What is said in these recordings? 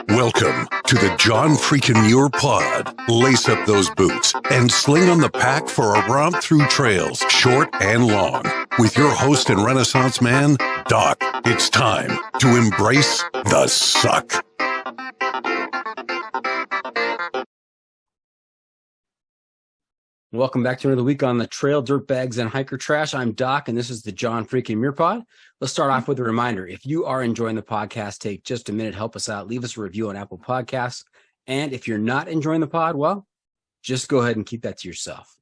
Welcome to the John Freakin' Muir Pod. Lace up those boots and sling on the pack for a romp through trails, short and long. With your host and Renaissance man, Doc. It's time to embrace the suck. Welcome back to another week on the Trail, Dirtbags, and Hiker Trash. I'm Doc, and this is the John Freakin' Muir Pod. Let's start off with a reminder. If you are enjoying the podcast, take just a minute, help us out, leave us a review on Apple Podcasts. And if you're not enjoying the pod, well, just go ahead and keep that to yourself.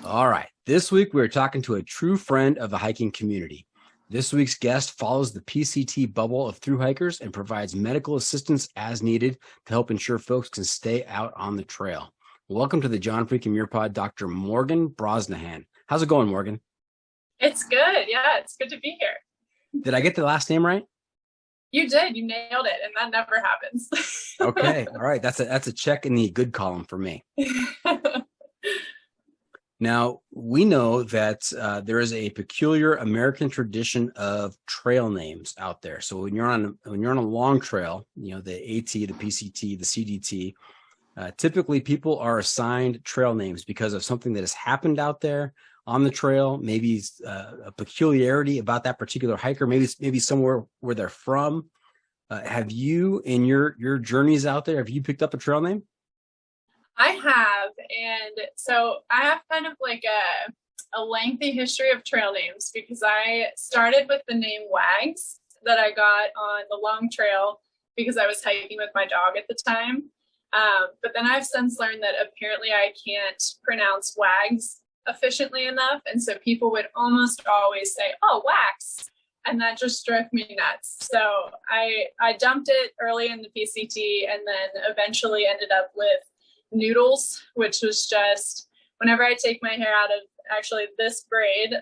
All right. This week, we're talking to a true friend of the hiking community. This week's guest follows the PCT bubble of thru hikers and provides medical assistance as needed to help ensure folks can stay out on the trail. Welcome to the John Freakin' Muir Pod, Dr. Morgan Brosnihan. How's it going, Morgan? It's good. Yeah, it's good to be here. Did I get the last name right? You did. You nailed it, and that never happens. Okay. All right. That's a check in the good column for me. Now, we know that there is a peculiar American tradition of trail names out there. So when you're on a long trail, you know, the AT, the PCT, the CDT, typically people are assigned trail names because of something that has happened out there on the trail, maybe a peculiarity about that particular hiker, maybe somewhere where they're from. Have you, in your journeys out there, have you picked up a trail name? I have. And so I have kind of like a lengthy history of trail names because I started with the name Wags that I got on the long trail because I was hiking with my dog at the time. But then I've since learned that apparently I can't pronounce Wags efficiently enough. And so people would almost always say, oh, wax. And that just drove me nuts. So I dumped it early in the PCT and then eventually ended up with Noodles, which was just whenever I take my hair out of actually this braid,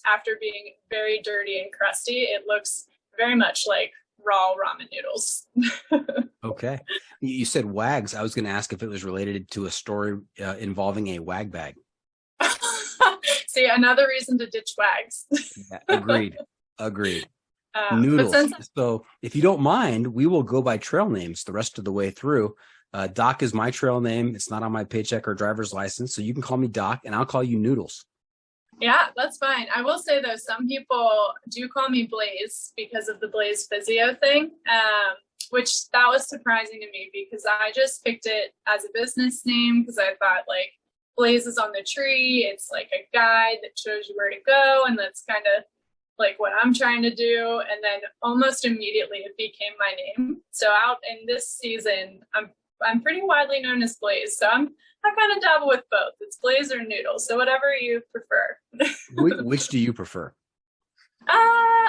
after being very dirty and crusty, it looks very much like raw ramen noodles. Okay. You said Wags. I was going to ask if it was related to a story involving a wag bag. See, another reason to ditch Wags. Yeah, agreed. Noodles. So if you don't mind, we will go by trail names the rest of the way through. Doc is my trail name. It's not on my paycheck or driver's license. So you can call me Doc and I'll call you Noodles. Yeah, that's fine. I will say though, some people do call me Blaze because of the Blaze Physio thing, which that was surprising to me because I just picked it as a business name because I thought like Blaze is on the tree. It's like a guide that shows you where to go. And that's kind of like what I'm trying to do. And then almost immediately it became my name. So out in this season, I'm pretty widely known as Blaze. So I kind of dabble with both. It's Blaze or Noodles. So whatever you prefer. Which do you prefer?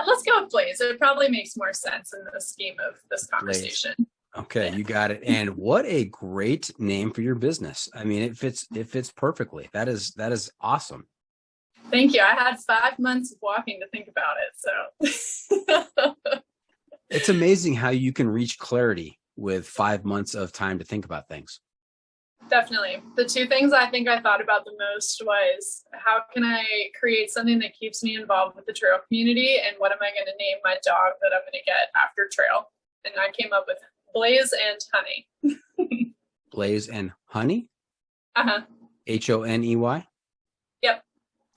Let's go with Blaze. It probably makes more sense in the scheme of this conversation. Blaze. Okay, you got it. And what a great name for your business. I mean, it fits perfectly. That is awesome. Thank you. I had 5 months of walking to think about it. So it's amazing how you can reach clarity with 5 months of time to think about things. Definitely. The two things I think I thought about the most was how can I create something that keeps me involved with the trail community and what am I going to name my dog that I'm going to get after trail? And I came up with Blaze and Honey. Blaze and Honey? Uh-huh. Honey? Yep.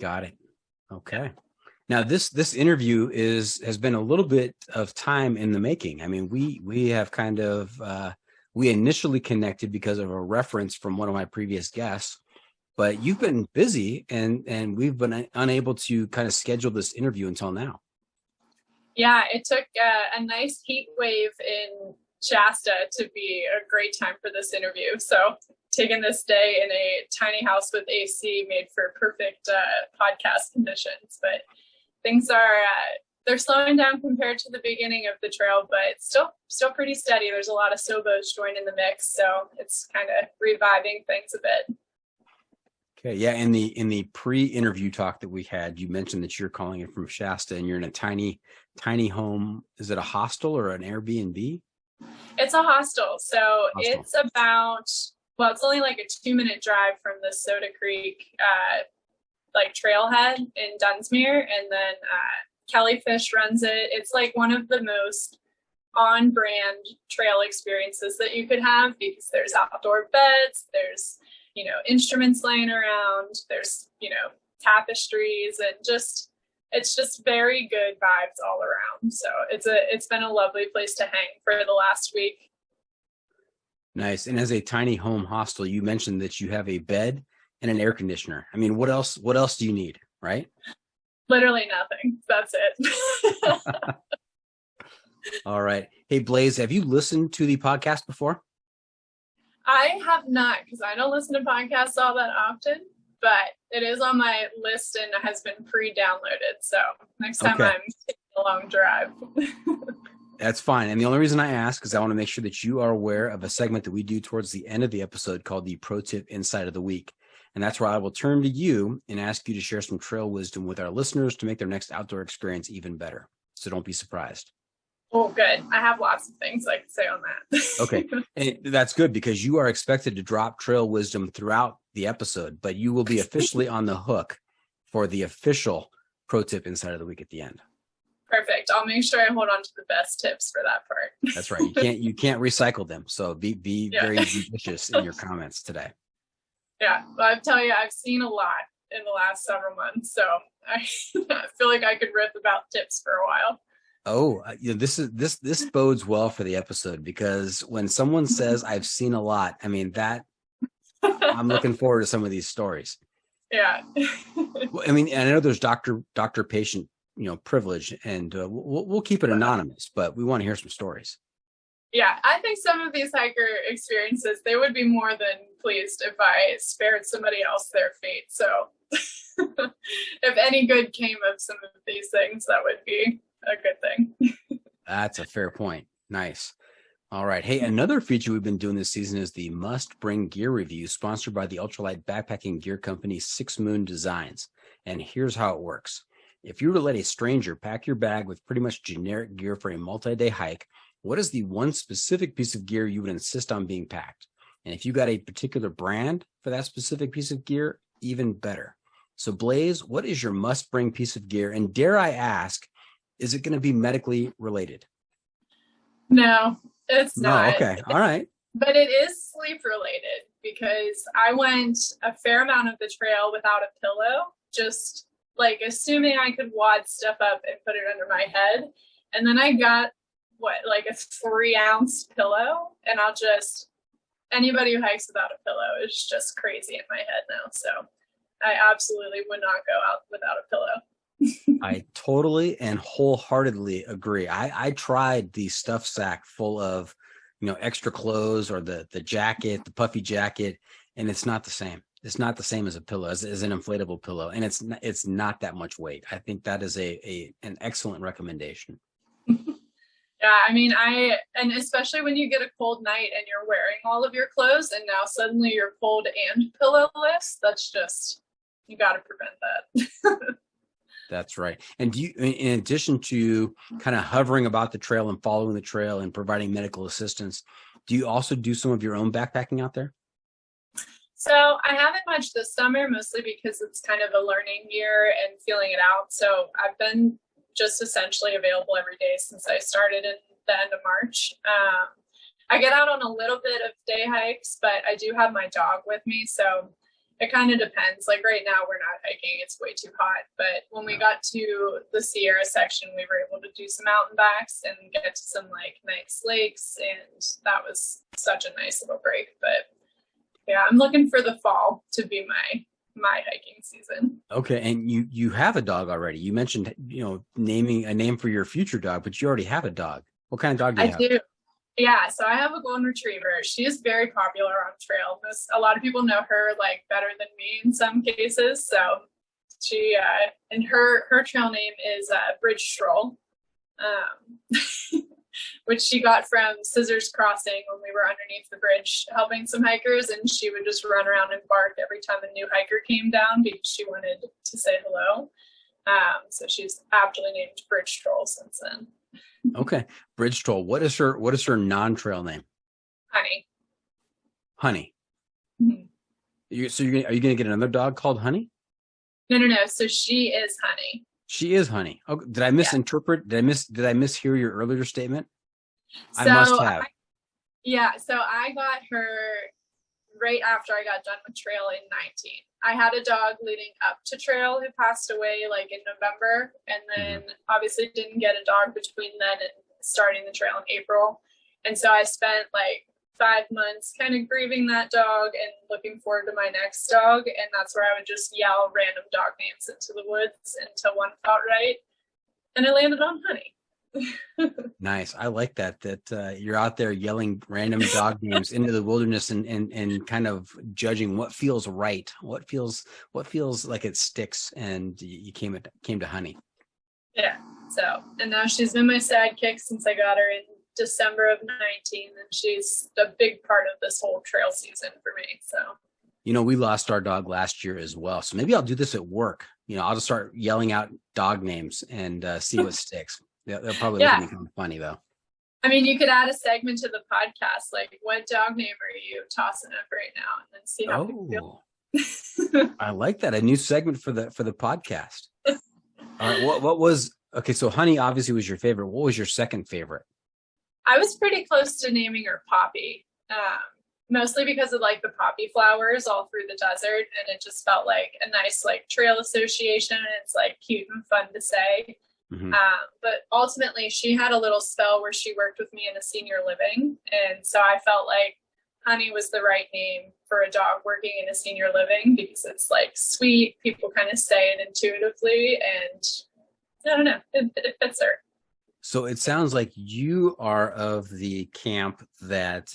Got it. Okay. Now this interview has been a little bit of time in the making. I mean, we have kind of we initially connected because of a reference from one of my previous guests, but you've been busy and we've been unable to kind of schedule this interview until now. Yeah, it took a nice heat wave in Shasta to be a great time for this interview. So taking this day in a tiny house with AC made for perfect podcast conditions, but things are they're slowing down compared to the beginning of the trail, but it's still pretty steady. There's a lot of Sobos joining the mix, so it's kind of reviving things a bit. Okay, yeah. In the pre-interview talk that we had, you mentioned that you're calling it from Shasta, and you're in a tiny home. Is it a hostel or an Airbnb? It's a hostel, so it's about it's only like a 2-minute drive from the Soda Creek like trailhead in Dunsmuir, and then Kelly Fish runs it. It's like one of the most on-brand trail experiences that you could have, because there's outdoor beds, there's, you know, instruments laying around, there's, you know, tapestries, and it's just very good vibes all around. So it's been a lovely place to hang for the last week. Nice. And as a tiny home hostel, you mentioned that you have a bed and an air conditioner. I mean, what else do you need, right? Literally nothing. That's it. All right. Hey, Blaze, have you listened to the podcast before? I have not, because I don't listen to podcasts all that often, but it is on my list and has been pre-downloaded. So next time I'm taking a long drive. That's fine. And the only reason I ask is I want to make sure that you are aware of a segment that we do towards the end of the episode called the Pro Tip Insight of the Week. And that's where I will turn to you and ask you to share some trail wisdom with our listeners to make their next outdoor experience even better. So don't be surprised. Oh, good. I have lots of things I can say on that. Okay. And that's good, because you are expected to drop trail wisdom throughout the episode, but you will be officially on the hook for the official Pro Tip Insight of the Week at the end. Perfect. I'll make sure I hold on to the best tips for that part. That's right. You can't recycle them. So be very judicious in your comments today. Yeah. Well, I tell you, I've seen a lot in the last several months. So I feel like I could rip about tips for a while. Oh, this bodes well for the episode, because when someone says I've seen a lot, I mean, that I'm looking forward to some of these stories. Yeah. I mean, I know there's doctor patient, you know, privilege, and we'll keep it anonymous, but we want to hear some stories. Yeah, I think some of these hiker experiences, they would be more than pleased if I spared somebody else their fate. So if any good came of some of these things, that would be a good thing. That's a fair point. Nice. All right. Hey, another feature we've been doing this season is the Must Bring Gear Review, sponsored by the ultralight backpacking gear company 6 Moon Designs. And here's how it works. If you were to let a stranger pack your bag with pretty much generic gear for a multi-day hike, what is the one specific piece of gear you would insist on being packed? And if you got a particular brand for that specific piece of gear, even better. So Blaze, what is your must-bring piece of gear? And dare I ask, is it going to be medically related? No, it's not. No, okay. All right. But it is sleep related, because I went a fair amount of the trail without a pillow, just like assuming I could wad stuff up and put it under my head. And then I got like a 3-ounce pillow, and anybody who hikes without a pillow is just crazy in my head now. So I absolutely would not go out without a pillow. I totally and wholeheartedly agree. I tried the stuff sack full of, you know, extra clothes, or the jacket, the puffy jacket, and it's not the same. It's not the same as a pillow, as an inflatable pillow, and it's not that much weight. I think that is an excellent recommendation. Yeah, I mean, and especially when you get a cold night and you're wearing all of your clothes, and now suddenly you're cold and pillowless, that's just, you got to prevent that. That's right. And do you, in addition to kind of hovering about the trail and following the trail and providing medical assistance, do you also do some of your own backpacking out there? So I haven't much this summer, mostly because it's kind of a learning year and feeling it out. So I've been just essentially available every day since I started in the end of March. I get out on a little bit of day hikes, but I do have my dog with me. So it kind of depends. Like right now we're not hiking. It's way too hot. But when we got to the Sierra section, we were able to do some mountain backs and get to some like nice lakes. And that was such a nice little break. But yeah, I'm looking for the fall to be my hiking season. Okay. And you have a dog already. You mentioned, you know, naming a name for your future dog, but you already have a dog. What kind of dog do you have? I do. Yeah, so I have a golden retriever. She is very popular on trail. A lot of people know her like better than me in some cases. So she and her trail name is Bridge Stroll, which she got from Scissors Crossing when we were underneath the bridge helping some hikers, and she would just run around and bark every time a new hiker came down because she wanted to say hello. So she's aptly named Bridge Stroll since then. Okay. Bridge Troll. What is her non-trail name? Honey. Honey. Mm-hmm. Are you going to get another dog called Honey? No. So she is Honey. She is Honey. Oh, did I misinterpret? Did I mishear your earlier statement? So I must have. So I got her right after I got done with trail in 19. I had a dog leading up to trail who passed away like in November, and then obviously didn't get a dog between then and starting the trail in April. And so I spent like 5 months kind of grieving that dog and looking forward to my next dog. And that's where I would just yell random dog names into the woods until one felt right. And I landed on Honey. Nice. I like that you're out there yelling random dog names into the wilderness and kind of judging what feels right, what feels like it sticks, and you came to Honey. Yeah. So, and now she's been my sidekick since I got her in December of 19, and she's a big part of this whole trail season for me. So, we lost our dog last year as well. So maybe I'll do this at work. I'll just start yelling out dog names and see what sticks. They'll probably look at me kind of funny though. I mean, you could add a segment to the podcast, like what dog name are you tossing up right now, and then see how people feel. I like that. A new segment for the podcast. All right. What was okay? So Honey obviously was your favorite. What was your second favorite? I was pretty close to naming her Poppy, mostly because of like the poppy flowers all through the desert, and it just felt like a nice like trail association. It's like cute and fun to say. But ultimately she had a little spell where she worked with me in a senior living. And so I felt like Honey was the right name for a dog working in a senior living, because it's like sweet. People kind of say it intuitively, and I don't know, it fits her. So it sounds like you are of the camp that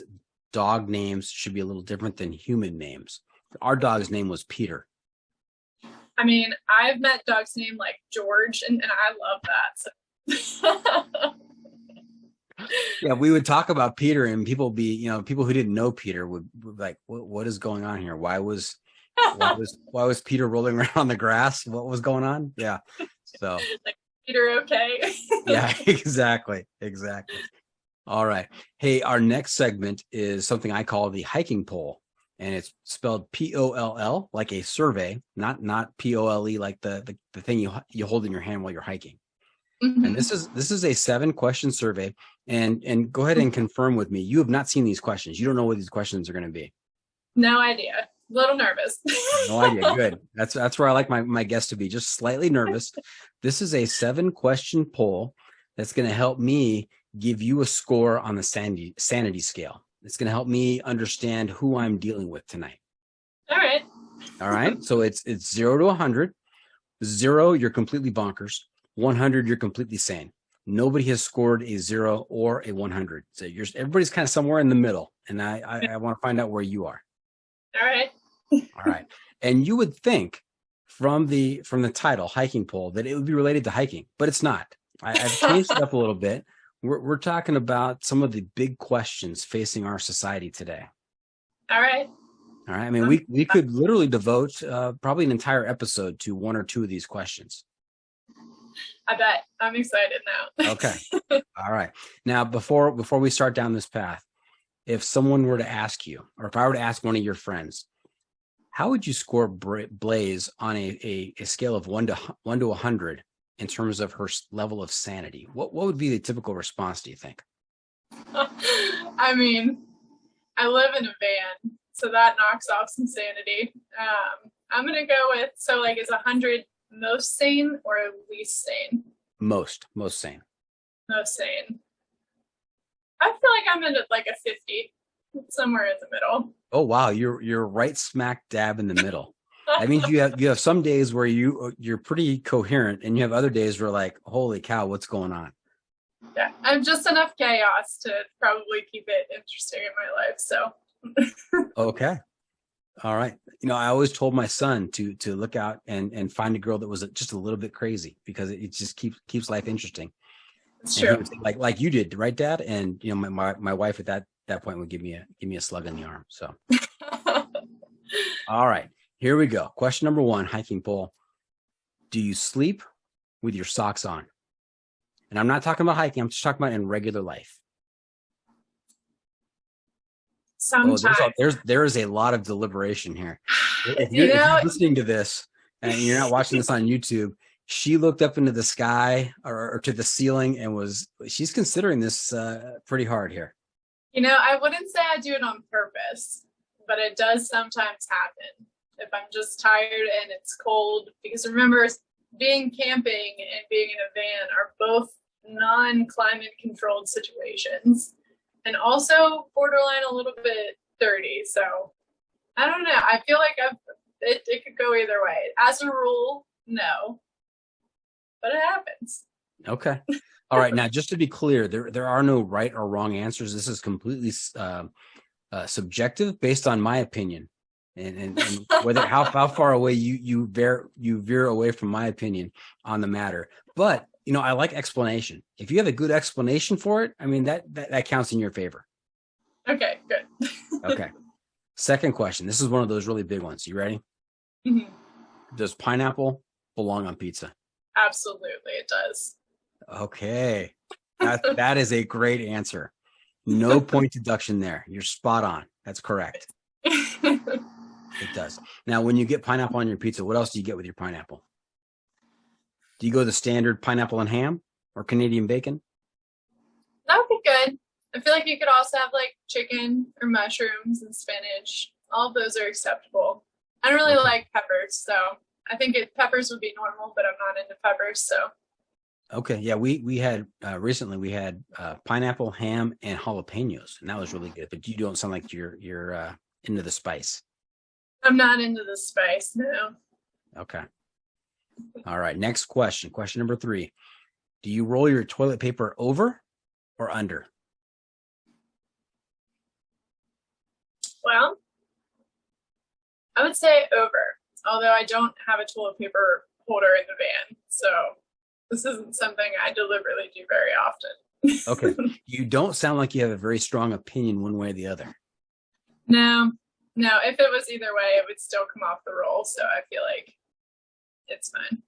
dog names should be a little different than human names. Our dog's name was Peter. I mean, I've met dogs named like George, and I love that. So. Yeah, we would talk about Peter, and people who didn't know Peter would like, what is going on here? Why was Peter rolling around on the grass? What was going on? Yeah. So like, Peter, okay. Yeah, exactly. All right. Hey, our next segment is something I call the hiking poll. And it's spelled POLL, like a survey, not POLE, like the thing you hold in your hand while you're hiking. And this is a 7-question survey. And go ahead and confirm with me. You have not seen these questions. You don't know what these questions are going to be. No idea. A little nervous. No idea. Good. That's where I like my guests to be, just slightly nervous. This is a 7-question poll that's going to help me give you a score on the sanity scale. It's going to help me understand who I'm dealing with tonight. All right. So it's 0 to 100. 0, you're completely bonkers. 100, you're completely sane. Nobody has scored a 0 or a 100. So everybody's kind of somewhere in the middle. And I want to find out where you are. All right. And you would think from the title, hiking poll, that it would be related to hiking, but it's not. I've changed it up a little bit. We're talking about some of the big questions facing our society today. All right. I mean, we could literally devote probably an entire episode to 1 or 2 of these questions. I bet. I'm excited now. Okay. All right. Now, before we start down this path, if someone were to ask you, or if I were to ask one of your friends, how would you score Blaze on a scale of 1 to 100 in terms of her level of sanity? What would be the typical response, do you think? I mean, I live in a van, so that knocks off some sanity. I'm going to go with, so like, is 100 most sane or least sane? Most sane. Most sane. I feel like I'm in like a 50, somewhere in the middle. Oh, wow. You're right smack dab in the middle. That means you have some days where you're pretty coherent, and you have other days where like, holy cow, what's going on? Yeah, I'm just enough chaos to probably keep it interesting in my life. So. Okay. All right. I always told my son to look out and find a girl that was just a little bit crazy, because it just keeps life interesting. It's true. Like you did, right, Dad? And my wife at that point would give me a slug in the arm. So. All right. Here we go. Question number 1, hiking poll. Do you sleep with your socks on? And I'm not talking about hiking. I'm just talking about in regular life. Sometimes. There is a lot of deliberation here. If you're listening to this, and you're not watching this on YouTube, she looked up into the sky or to the ceiling and she's considering this pretty hard here. I wouldn't say I do it on purpose, but it does sometimes happen if I'm just tired and it's cold. Because remember, being camping and being in a van are both non-climate controlled situations and also borderline a little bit dirty. So I don't know. I feel like it could go either way. As a rule, no, but it happens. Okay. All right. Now, just to be clear, there are no right or wrong answers. This is completely subjective based on my opinion, and whether how far away you veer away from my opinion on the matter. But I like explanation. If you have a good explanation for it, I mean that counts in your favor. Okay, good. Okay. Second question. This is one of those really big ones. You ready? Mm-hmm. Does pineapple belong on pizza? Absolutely, it does. Okay. That is a great answer. No point deduction there. You're spot on. That's correct. It does. Now, when you get pineapple on your pizza, what else do you get with your pineapple? Do you go the standard pineapple and ham or Canadian bacon? That would be good. I feel like you could also have like chicken or mushrooms and spinach. All of those are acceptable. I don't really like peppers, so I think peppers would be normal, but I'm not into peppers, so. Okay, yeah, we had recently we had pineapple, ham, and jalapenos, and that was really good. But you don't sound like you're into the spice. I'm not into the spice, no. Okay. All right. Next question. Question number 3. Do you roll your toilet paper over or under? Well, I would say over, although I don't have a toilet paper holder in the van, so this isn't something I deliberately do very often. Okay. You don't sound like you have a very strong opinion one way or the other. No. If it was either way, it would still come off the roll. So I feel like it's fine.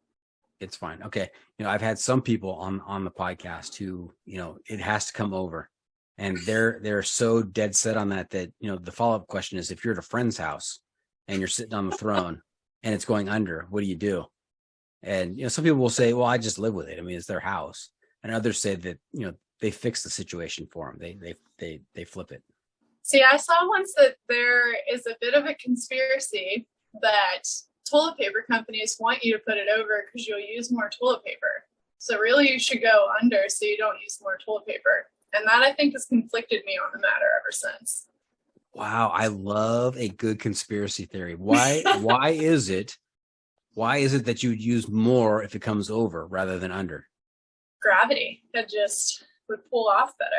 It's fine. Okay. I've had some people on the podcast who, it has to come over, and they're so dead set on that the follow-up question is, if you're at a friend's house and you're sitting on the throne and it's going under, what do you do? And, some people will say, well, I just live with it. I mean, it's their house. And others say that, they fix the situation for them. They flip it. See, I saw once that there is a bit of a conspiracy that toilet paper companies want you to put it over because you'll use more toilet paper. So really you should go under so you don't use more toilet paper. And that, I think, has conflicted me on the matter ever since. Wow. I love a good conspiracy theory. Why is it that you would use more if it comes over rather than under? Gravity. It just would pull off better.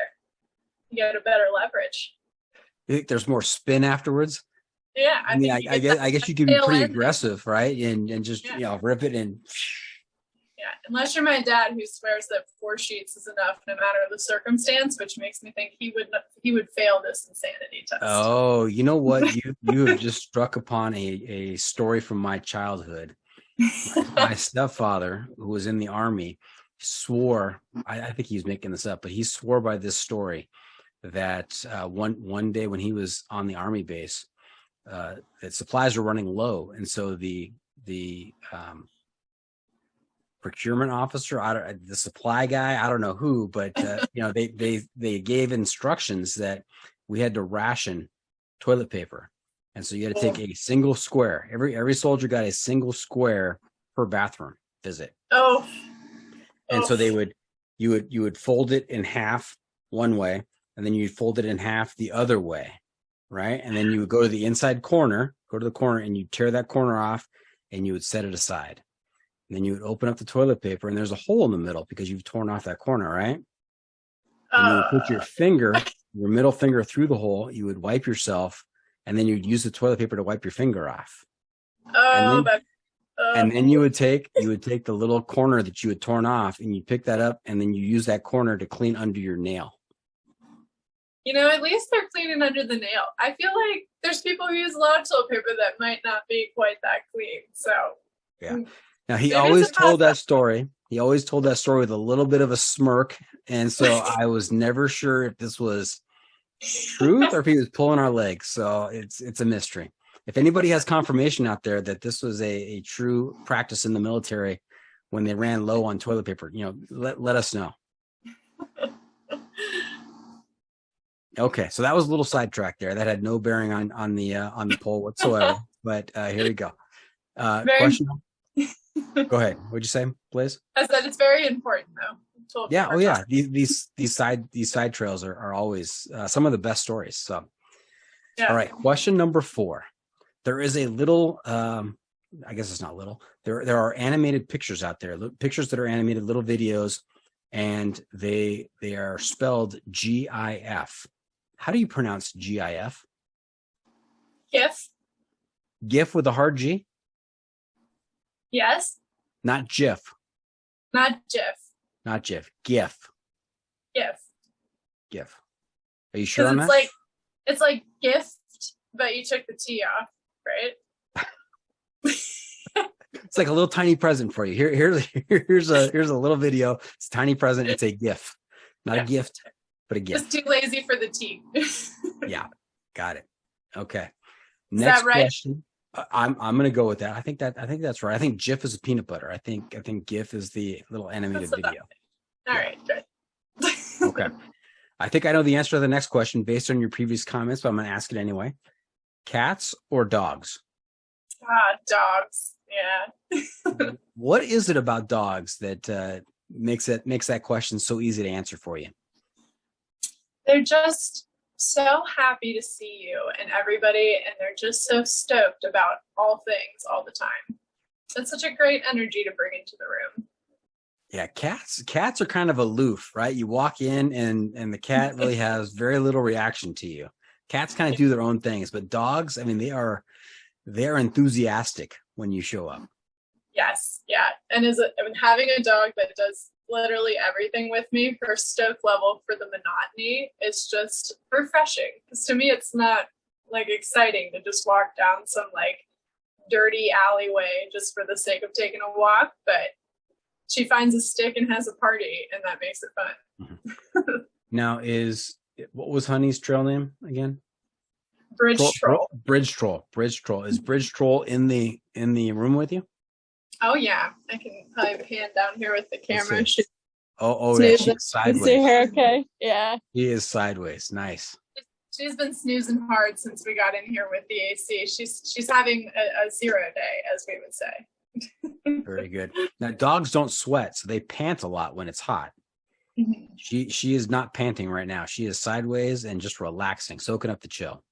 You get a better leverage. You think there's more spin afterwards? Yeah. I mean, I guess you can be pretty aggressive, right? And just, rip it and. Yeah. Unless you're my dad, who swears that 4 sheets is enough no matter the circumstance, which makes me think he would fail this insanity test. Oh, you know what? You have just struck upon a story from my childhood. My stepfather, who was in the Army, swore, I think he's making this up, but he swore by this story that one day when he was on the Army base, that supplies were running low, and so the procurement officer, the supply guy, I don't know who, but they gave instructions that we had to ration toilet paper, and so you had to take a single square. Every soldier got a single square per bathroom visit. And so you would fold it in half one way, and then you'd fold it in half the other way, right? And then you would go to the inside corner, and you tear that corner off, and you would set it aside. And then you would open up the toilet paper, and there's a hole in the middle because you've torn off that corner, right? And you would put your middle finger through the hole, you would wipe yourself, and then you'd use the toilet paper to wipe your finger off. And then you would take the little corner that you had torn off, and you pick that up, and then you use that corner to clean under your nail. At least they're cleaning under the nail. I feel like there's people who use a lot of toilet paper that might not be quite that clean. So yeah. Now he always told that story. He always told that story with a little bit of a smirk, and so I was never sure if this was truth or if he was pulling our legs. So it's a mystery. If anybody has confirmation out there that this was a true practice in the military when they ran low on toilet paper, let us know. Okay, so that was a little sidetrack there. That had no bearing on the poll whatsoever. But here we go. Question. Go ahead. What'd you say, Blaze? I said it's very important, though. Yeah. Oh, yeah. These side trails are always some of the best stories. So, yeah. All right. Question number 4. There is a little. I guess it's not little. There are animated pictures out there. Pictures that are animated, little videos, and they are spelled GIF. How do you pronounce GIF? GIF. GIF with a hard G? Yes. Not GIF. Not GIF. Not GIF. GIF. GIF. GIF. Are you sure on that? It's like gift, but you took the T off, right? It's like a little tiny present for you. Here's a little video. It's a tiny present. It's a GIF. Not a gift, but a gift. Just too lazy for the T. Yeah. Got it. Okay. Is Next that right? question. I'm going to go with that. I think that's right. I think GIF is a peanut butter. I think GIF is the little animated video. All right, good. Okay. I think I know the answer to the next question based on your previous comments, but I'm going to ask it anyway. Cats or dogs? Dogs. Yeah. What is it about dogs that makes that question so easy to answer for you? They're just so happy to see you and everybody, and they're just so stoked about all things all the time. That's such a great energy to bring into the room. Yeah, cats are kind of aloof, right? You walk in and the cat really has very little reaction to you. Cats kind of do their own things, but dogs, I mean, they're enthusiastic when you show up. Yes, yeah. And having a dog that does literally everything with me, her stoke level for the monotony is just refreshing. Because to me, it's not like exciting to just walk down some like dirty alleyway just for the sake of taking a walk, but she finds a stick and has a party, and that makes it fun. Mm-hmm. Now, what was Honey's trail name again? Bridge Troll. Bridge Troll. Is Bridge Troll in the room with you? Oh yeah, I can probably pan down here with the camera. Yeah, she's sideways. See her okay? Yeah. She is sideways. Nice. She's been snoozing hard since we got in here with the AC. She's having a 0 day, as we would say. Very good. Now, dogs don't sweat, so they pant a lot when it's hot. Mm-hmm. She is not panting right now. She is sideways and just relaxing, soaking up the chill.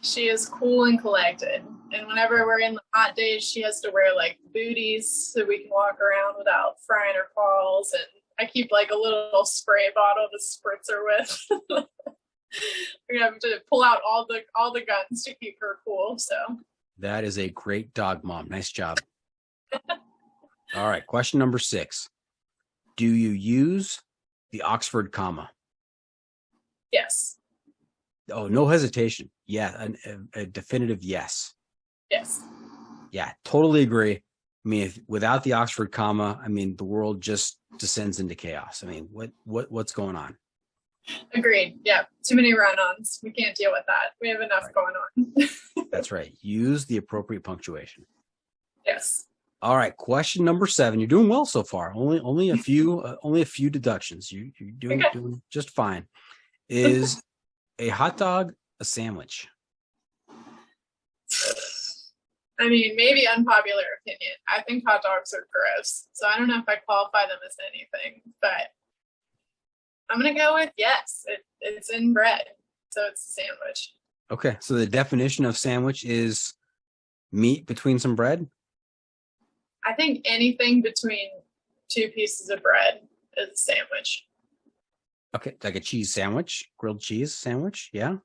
She is cool and collected. And whenever we're in the hot days, she has to wear like booties so we can walk around without frying her paws. And I keep like a little spray bottle to spritz her with. We have to pull out all the guns to keep her cool. So that is a great dog mom. Nice job. All right. Question number 6. Do you use the Oxford comma? Yes. Oh, no hesitation. Yeah. A definitive yes. Yes. Yeah, totally agree. I mean, without the Oxford comma, I mean, the world just descends into chaos. I mean, what's going on? Agreed. Yeah. Too many run-ons. We can't deal with that. We have enough going on. That's right. Use the appropriate punctuation. Yes. All right. Question number 7. You're doing well so far. Only a few deductions. You're doing just fine. Is a hot dog a sandwich? I mean, maybe unpopular opinion. I think hot dogs are gross. So I don't know if I qualify them as anything, but I'm going to go with yes. It's in bread. So it's a sandwich. Okay. So the definition of sandwich is meat between some bread? I think anything between 2 pieces of bread is a sandwich. Okay. Like a cheese sandwich, grilled cheese sandwich. Yeah.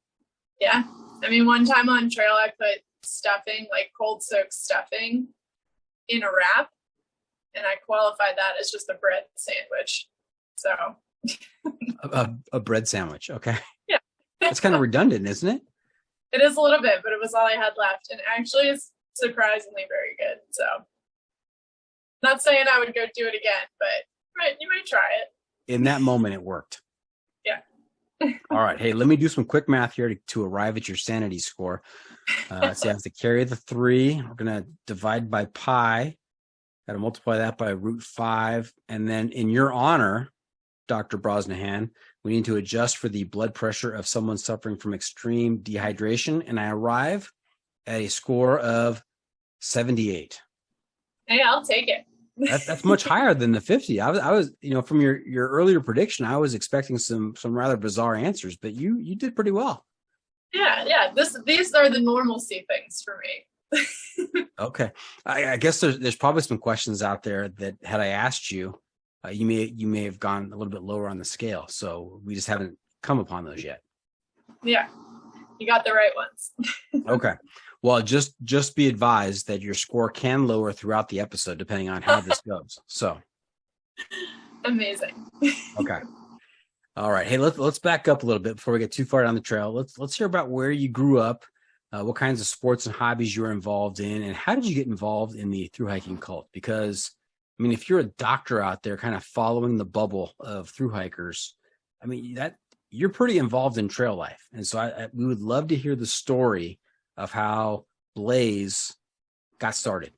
Yeah. I mean, one time on trail, I put stuffing, like cold soaked stuffing in a wrap, and I qualified that as just a bread sandwich. So a bread sandwich. Okay. Yeah. That's kind of redundant, isn't it? It is a little bit, but it was all I had left, and actually it's surprisingly very good. So not saying I would go do it again, but you might try it. In that moment, it worked. Yeah. All right. Hey, let me do some quick math here to arrive at your sanity score. So you have to carry the 3. We're going to divide by pi. Got to multiply that by √5. And then in your honor, Dr. Brosnihan, we need to adjust for the blood pressure of someone suffering from extreme dehydration. And I arrive at a score of 78. Hey, I'll take it. That's much higher than the 50. I was, from your earlier prediction, I was expecting some rather bizarre answers, but you did pretty well. Yeah. These are the normalcy things for me. Okay. I guess there's probably some questions out there that had I asked you, you may have gone a little bit lower on the scale. So we just haven't come upon those yet. Yeah, you got the right ones. Okay. Well, just be advised that your score can lower throughout the episode depending on how this goes. So amazing. Okay. All right. Hey, let's back up a little bit before we get too far down the trail. Let's hear about where you grew up, what kinds of sports and hobbies you were involved in, and how did you get involved in the thru hiking cult? Because I mean, if you're a doctor out there kind of following the bubble of thru hikers, I mean, that you're pretty involved in trail life. And so we would love to hear the story of how Blaze got started.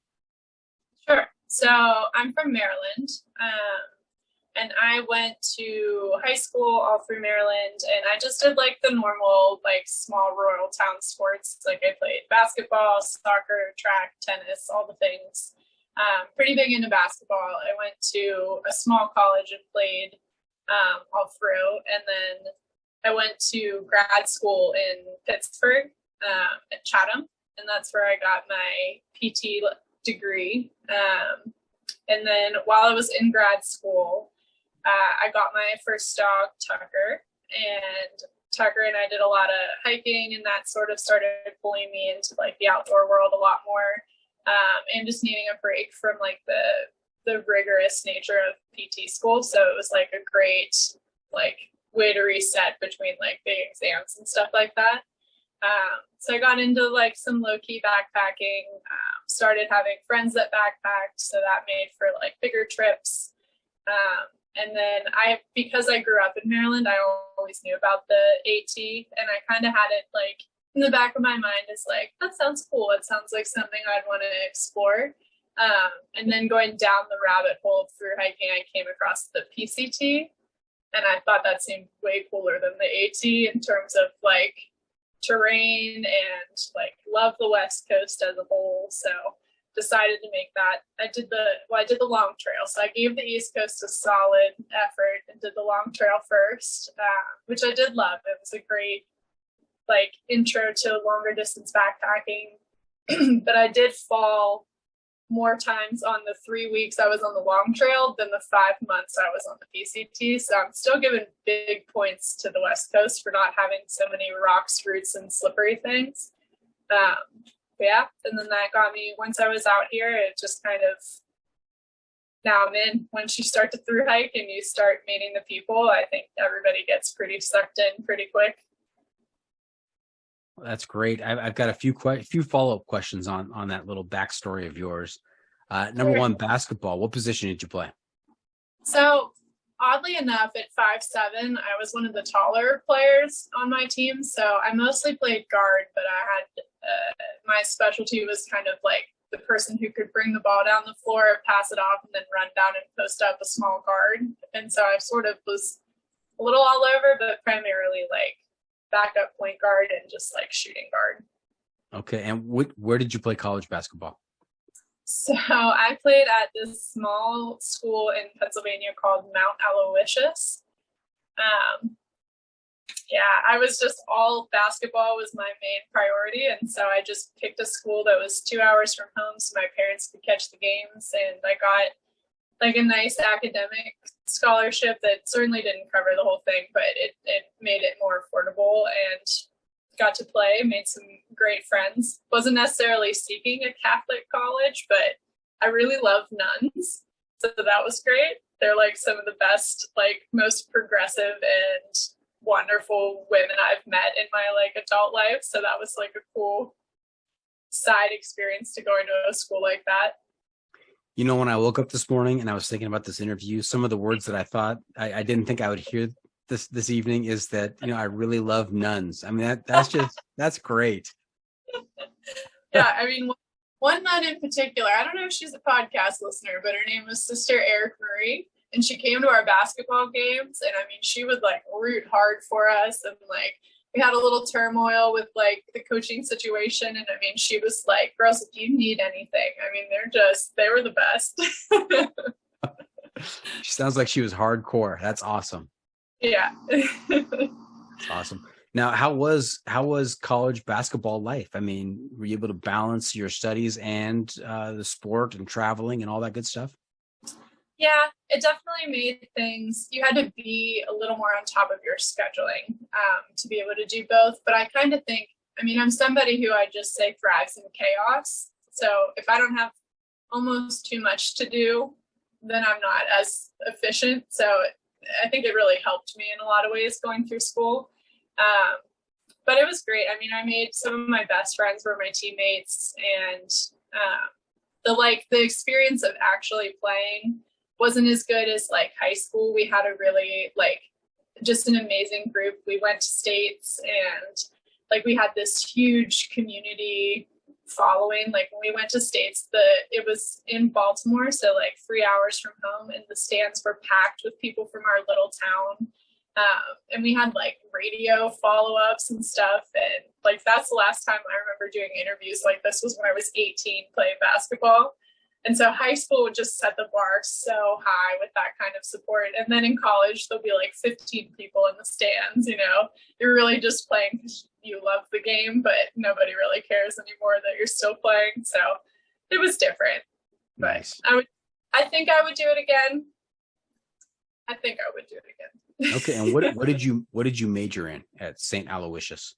Sure. So I'm from Maryland, and I went to high school all through Maryland, and I just did like the normal, like small rural town sports. Like I played basketball, soccer, track, tennis, all the things. Pretty big into basketball. I went to a small college and played all through, and then I went to grad school in Pittsburgh at Chatham, and that's where I got my PT degree. And then while I was in grad school, I got my first dog, Tucker, and Tucker and I did a lot of hiking, and that sort of started pulling me into like the outdoor world a lot more, and just needing a break from like the rigorous nature of PT school. So it was like a great like way to reset between like big exams and stuff like that. So I got into like some low-key backpacking, started having friends that backpacked, so that made for like bigger trips. And then because I grew up in Maryland, I always knew about the AT, and I kind of had it like in the back of my mind as like, that sounds cool. It sounds like something I'd want to explore. And then going down the rabbit hole through hiking, I came across the PCT, and I thought that seemed way cooler than the AT in terms of like terrain, and like love the West Coast as a whole. So decided to make that. I did the long trail. So I gave the East Coast a solid effort and did the long trail first, which I did love. It was a great like intro to longer distance backpacking. But I did fall more times on the 3 weeks I was on the long trail than the 5 months I was on the PCT. So I'm still giving big points to the West Coast for not having so many rocks, roots, and slippery things. Yeah, and then that got me, once I was out here, it just kind of, now I'm in. Once you start to thru hike and you start meeting the people, I think everybody gets pretty sucked in pretty quick. That's great. I've got a few follow-up questions on that little backstory of yours. Number one, basketball. What position did you play? So oddly enough, at 5'7", I was one of the taller players on my team. So I mostly played guard, but I had my specialty was kind of like the person who could bring the ball down the floor, pass it off, and then run down and post up a small guard. And so I sort of was a little all over, but primarily like backup point guard and just like shooting guard. Okay. And where did you play college basketball? So I played at this small school in Pennsylvania called Mount Aloysius. Yeah, I was just all basketball was my main priority. And so I just picked a school that was 2 hours from home so my parents could catch the games. And I got like a nice academic scholarship that certainly didn't cover the whole thing, but it made it more affordable, and got to play, made some great friends. Wasn't necessarily seeking a Catholic college, but I really love nuns. So that was great. They're like some of the best, like most progressive and wonderful women I've met in my like adult life. So that was like a cool side experience to go into a school like that. You know, when I woke up this morning and I was thinking about this interview, some of the words that I thought I didn't think I would hear this evening is that, I really love nuns. I mean, that's great. Yeah, I mean, one nun in particular, I don't know if she's a podcast listener, but her name was Sister Eric Marie, and she came to our basketball games, and I mean, she would like root hard for us, and like we had a little turmoil with like the coaching situation, and I mean, she was like, girls, if you need anything, I mean, they were the best. She sounds like she was hardcore. That's awesome. Yeah. That's awesome. Now, how was college basketball life? I mean, were you able to balance your studies and the sport and traveling and all that good stuff? Yeah, it definitely made things, you had to be a little more on top of your scheduling to be able to do both. But I kind of think, I mean, I'm somebody who I just say thrives in chaos. So if I don't have almost too much to do, then I'm not as efficient. So I think it really helped me in a lot of ways going through school. But it was great. I mean, I made some of my best friends were my teammates, and the experience of actually playing wasn't as good as like high school. We had a really just an amazing group. We went to states, and like we had this huge community following. Like when we went to states, it was in Baltimore, so like 3 hours from home, and the stands were packed with people from our little town. And we had like radio follow-ups and stuff, and like that's the last time I remember doing interviews like this was when I was 18 playing basketball. And so high school would just set the bar so high with that kind of support. And then in college, there'll be like 15 people in the stands, you're really just playing because you love the game, but nobody really cares anymore that you're still playing. So it was different. Nice. I think I would do it again. Okay. And what did you major in at St. Aloysius?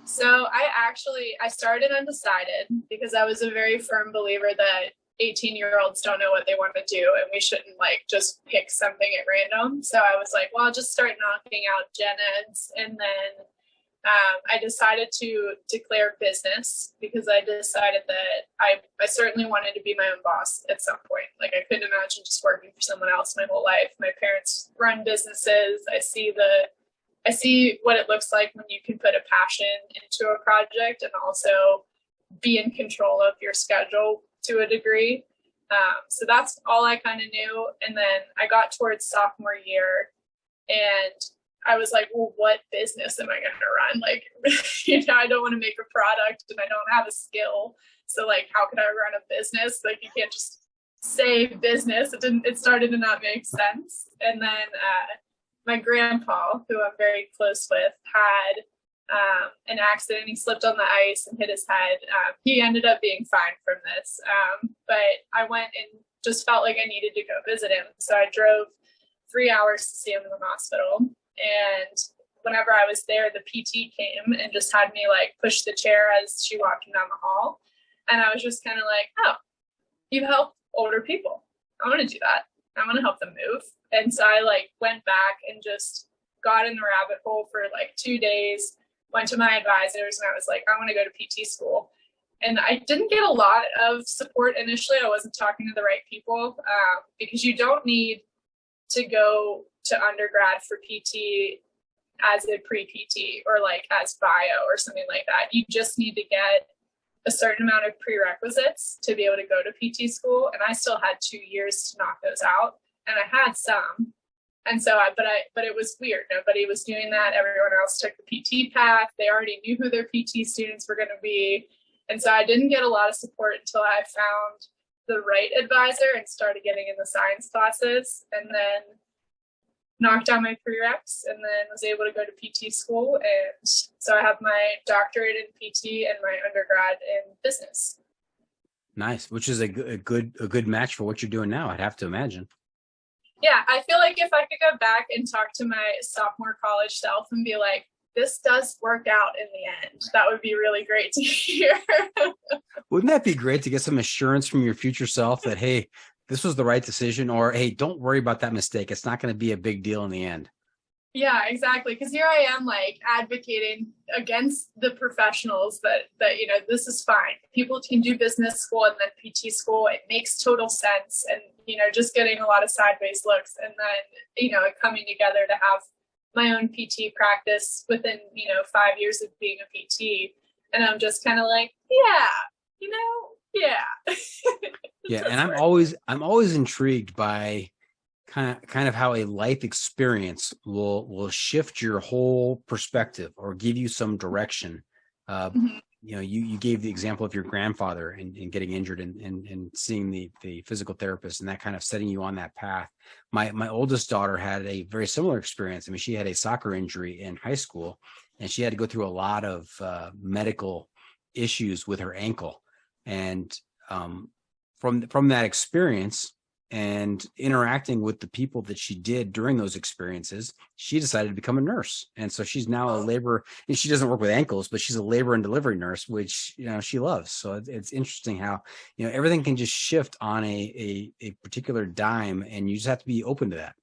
So I started undecided because I was a very firm believer that 18-year-olds don't know what they want to do, and we shouldn't like just pick something at random. So I was like, well, I'll just start knocking out gen eds. And then I decided to declare business because I decided that I certainly wanted to be my own boss at some point. Like I couldn't imagine just working for someone else my whole life. My parents run businesses. I see what it looks like when you can put a passion into a project and also be in control of your schedule to a degree. So that's all I kind of knew. And then I got towards sophomore year, and I was like, well, what business am I going to run? Like, I don't want to make a product and I don't have a skill. So like, how can I run a business? Like, you can't just say business. It started to not make sense. And then my grandpa, who I'm very close with, had an accident. He slipped on the ice and hit his head. He ended up being fine from this. But I went and just felt like I needed to go visit him. So I drove 3 hours to see him in the hospital. And whenever I was there, the PT came and just had me like push the chair as she walked down the hall. And I was just kind of like, oh, you help older people. I want to do that. I want to help them move. And so I like went back and just got in the rabbit hole for like 2 days, went to my advisors, and I was like, I want to go to PT school. And I didn't get a lot of support initially. I wasn't talking to the right people because you don't need to go to undergrad for PT as a pre-PT or like as bio or something like that. You just need to get a certain amount of prerequisites to be able to go to PT school. And I still had 2 years to knock those out. And I had some. And so but it was weird. Nobody was doing that. Everyone else took the PT path. They already knew who their PT students were going to be. And so I didn't get a lot of support until I found the right advisor and started getting in the science classes, and then knocked out my prereqs, and then was able to go to PT school. And so I have my doctorate in PT and my undergrad in business. Nice, which is a good match for what you're doing now, I'd have to imagine. Yeah, I feel like if I could go back and talk to my sophomore college self and be like, this does work out in the end, that would be really great to hear. Wouldn't that be great to get some assurance from your future self that, hey, this was the right decision, or, hey, don't worry about that mistake. It's not going to be a big deal in the end. Yeah, exactly. Because here I am like advocating against the professionals that, this is fine. People can do business school and then PT school. It makes total sense. And, just getting a lot of sideways looks, and then, it coming together to have my own PT practice within, 5 years of being a PT. And I'm just kind of like, yeah. Yeah. And I'm always intrigued by kind of how a life experience will shift your whole perspective or give you some direction. You gave the example of your grandfather and getting injured and seeing the physical therapist and that kind of setting you on that path. My oldest daughter had a very similar experience. I mean, she had a soccer injury in high school and she had to go through a lot of medical issues with her ankle. And from that experience and interacting with the people that she did during those experiences, she decided to become a nurse. And so she's now a labor, and she doesn't work with ankles, but she's a labor and delivery nurse, which, she loves. So it's interesting how, everything can just shift on a particular dime, and you just have to be open to that.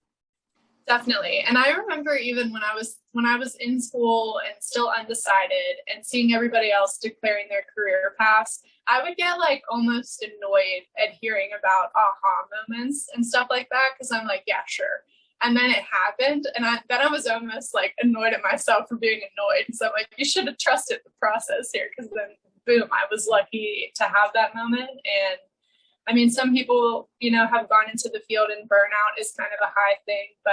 Definitely. And I remember even when I was in school and still undecided and seeing everybody else declaring their career paths, I would get like almost annoyed at hearing about aha moments and stuff like that. Cause I'm like, yeah, sure. And then it happened. And then I was almost like annoyed at myself for being annoyed. So I'm like, you should have trusted the process here. Cause then boom, I was lucky to have that moment. And I mean, some people, have gone into the field and burnout is kind of a high thing, but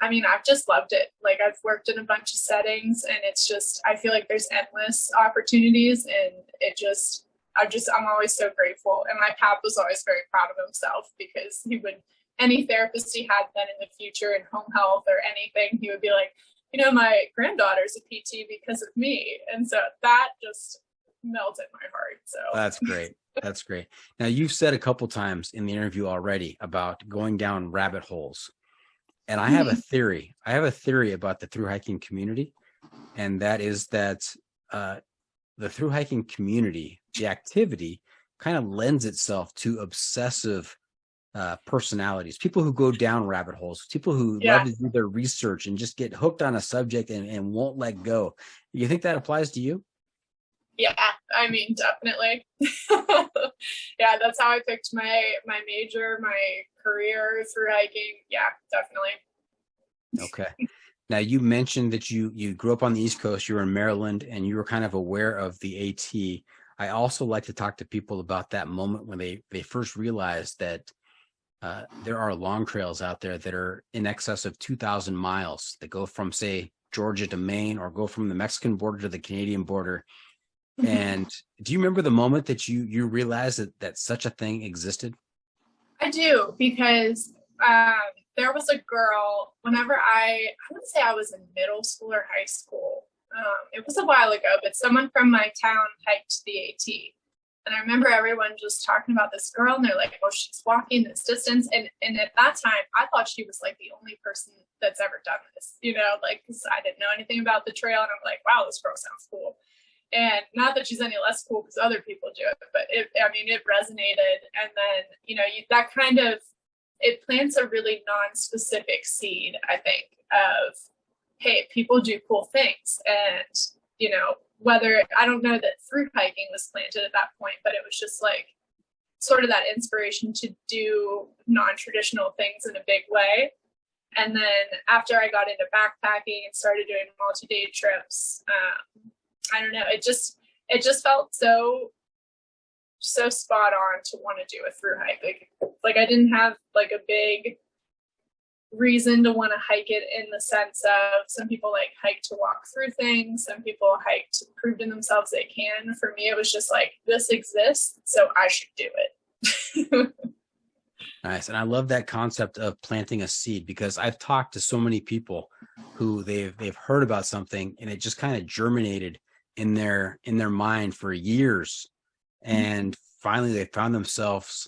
I mean, I've just loved it. Like I've worked in a bunch of settings and it's just, I feel like there's endless opportunities and I'm always so grateful. And my pap was always very proud of himself because any therapist he had then in the future in home health or anything, he would be like, my granddaughter's a PT because of me. And so that just melted my heart. So that's great. That's great. Now, you've said a couple times in the interview already about going down rabbit holes. And I have a theory. I have a theory about the thru hiking community. And that is that the thru hiking community, the activity kind of lends itself to obsessive personalities, people who go down rabbit holes, people who love to do their research and just get hooked on a subject and won't let go. You think that applies to you? Yeah, I mean, definitely. Yeah, that's how I picked my major, my career through hiking. Yeah, definitely. Okay. Now, you mentioned that you grew up on the East Coast, you were in Maryland, and you were kind of aware of the AT. I also like to talk to people about that moment when they first realized that there are long trails out there that are in excess of 2,000 miles that go from, say, Georgia to Maine or go from the Mexican border to the Canadian border. And do you remember the moment that you realized that such a thing existed? I do, because there was a girl whenever I want to say I was in middle school or high school. It was a while ago, but someone from my town hiked the AT. And I remember everyone just talking about this girl and they're like, oh, she's walking this distance. And at that time, I thought she was like the only person that's ever done this, because I didn't know anything about the trail. And I'm like, wow, this girl sounds cool. And not that she's any less cool because other people do it, but it resonated. And then, that kind of, it plants a really non-specific seed, I think, of, hey, people do cool things. And, whether, I don't know that thru hiking was planted at that point, but it was just like sort of that inspiration to do non-traditional things in a big way. And then after I got into backpacking and started doing multi-day trips, I don't know, it just felt so spot on to want to do a thru hike. Like I didn't have like a big reason to want to hike it in the sense of some people like hike to walk through things, some people hike to prove to themselves they can. For me, it was just like, this exists, so I should do it. Nice. And I love that concept of planting a seed, because I've talked to so many people who they've heard about something and it just kind of germinated in their mind for years. And finally they found themselves,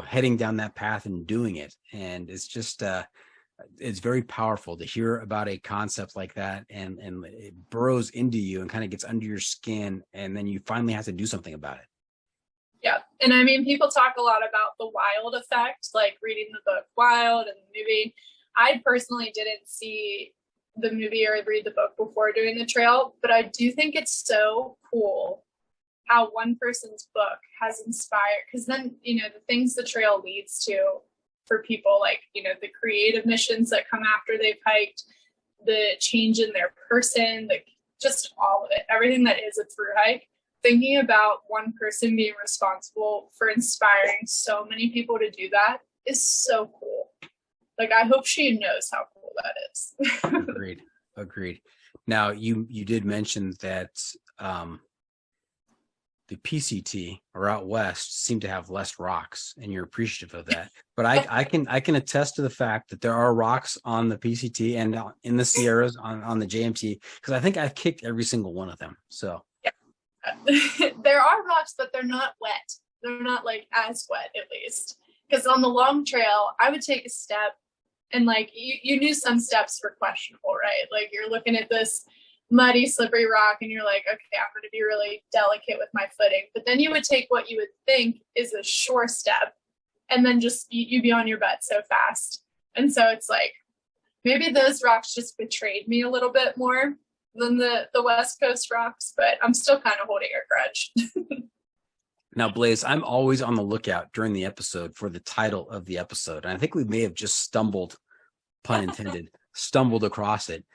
heading down that path and doing it. And it's just, it's very powerful to hear about a concept like that and it burrows into you and kind of gets under your skin. And then you finally have to do something about it. Yeah. And I mean, people talk a lot about the Wild effect, like reading the book Wild and the movie. I personally didn't see the movie or read the book before doing the trail, but I do think it's so cool how one person's book has inspired, because then, the things the trail leads to for people, like, the creative missions that come after they've hiked, the change in their person, just all of it, everything that is a thru hike. Thinking about one person being responsible for inspiring so many people to do that is so cool. Like, I hope she knows how cool that is. Agreed. Now, you did mention that the PCT or out west seem to have less rocks, and you're appreciative of that. But I can attest to the fact that there are rocks on the PCT and in the Sierras on the JMT, because I think I've kicked every single one of them. So yeah. There are rocks, but they're not wet. They're not like as wet, at least. Because on the long trail, I would take a step, and like you knew some steps were questionable, right? Like, you're looking at this muddy, slippery rock, and you're like, okay, I'm going to be really delicate with my footing. But then you would take what you would think is a sure step, and then just you'd be on your butt so fast. And so it's like, maybe those rocks just betrayed me a little bit more than the West Coast rocks, but I'm still kind of holding a grudge. Now, Blaze, I'm always on the lookout during the episode for the title of the episode. And I think we may have just stumbled, pun intended, stumbled across it.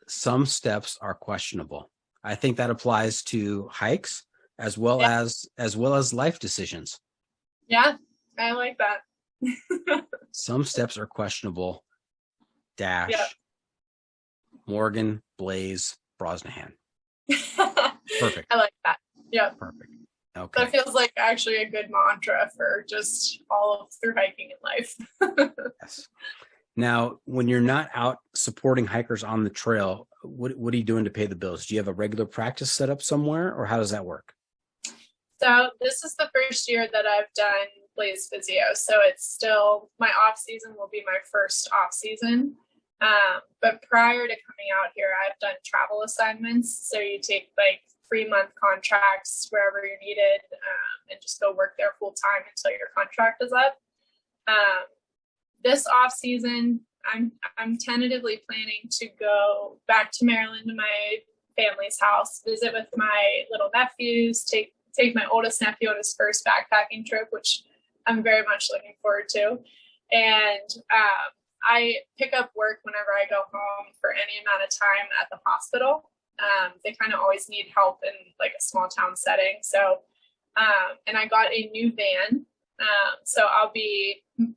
Some steps are questionable. I think that applies to hikes as well as life decisions. Yeah, I like that. Some steps are questionable. Dash. Yep. Morgan, Blaze, Brosnihan. Perfect. I like that. Yeah. Perfect. Okay. That feels like actually a good mantra for just all of through hiking in life. Yes. Now, when you're not out supporting hikers on the trail, what are you doing to pay the bills? Do you have a regular practice set up somewhere, or how does that work? So this is the first year that I've done Blaze Physio. So it's still, my off season will be my first off season. But prior to coming out here, I've done travel assignments. So you take like 3-month contracts wherever you're needed, and just go work there full time until your contract is up. This off season, I'm tentatively planning to go back to Maryland to my family's house, visit with my little nephews, take my oldest nephew on his first backpacking trip, which I'm very much looking forward to. And I pick up work whenever I go home for any amount of time at the hospital. They kind of always need help in like a small town setting. So, and I got a new van. So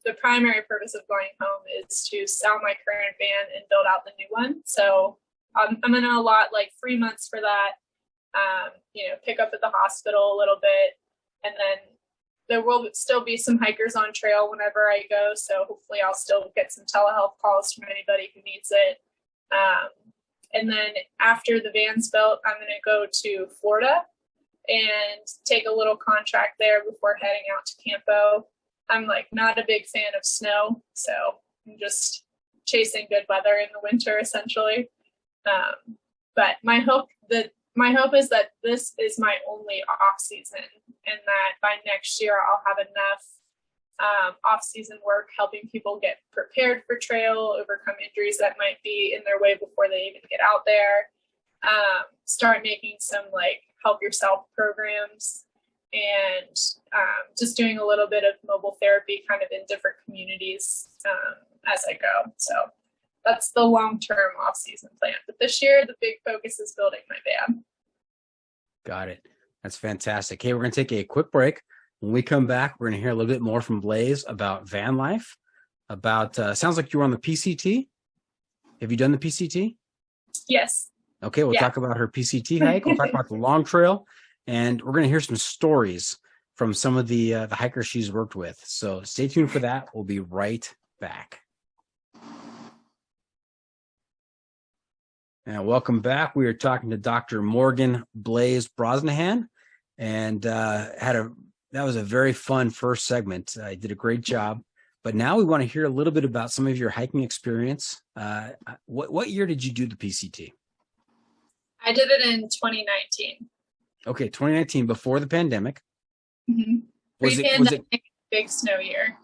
the primary purpose of going home is to sell my current van and build out the new one. So I'm going to allot like 3 months for that, pick up at the hospital a little bit. And then there will still be some hikers on trail whenever I go. So hopefully I'll still get some telehealth calls from anybody who needs it. And then after the van's built, I'm going to go to Florida and take a little contract there before heading out to Campo. I'm like not a big fan of snow, so I'm just chasing good weather in the winter essentially. But my hope is that this is my only off season, and that by next year I'll have enough off-season work helping people get prepared for trail, overcome injuries that might be in their way before they even get out there, start making some like help yourself programs, and just doing a little bit of mobile therapy kind of in different communities as I go. So that's the long-term off-season plan. But this year, the big focus is building my van. Got it. That's fantastic. Hey, we're going to take a quick break. When we come back, we're going to hear a little bit more from Blaze about van life, about, sounds like you were on the PCT. Have you done the PCT? Yes. Okay, we'll talk about her PCT hike. We'll talk about the long trail, and we're going to hear some stories from some of the hikers she's worked with. So stay tuned for that. We'll be right back. And welcome back. We are talking to Dr. Morgan Blaze Brosnihan, and that was a very fun first segment. I did a great job. But now we want to hear a little bit about some of your hiking experience. What year did you do the PCT? I did it in 2019. Okay, 2019, before the pandemic. Mm-hmm. Was it big snow year?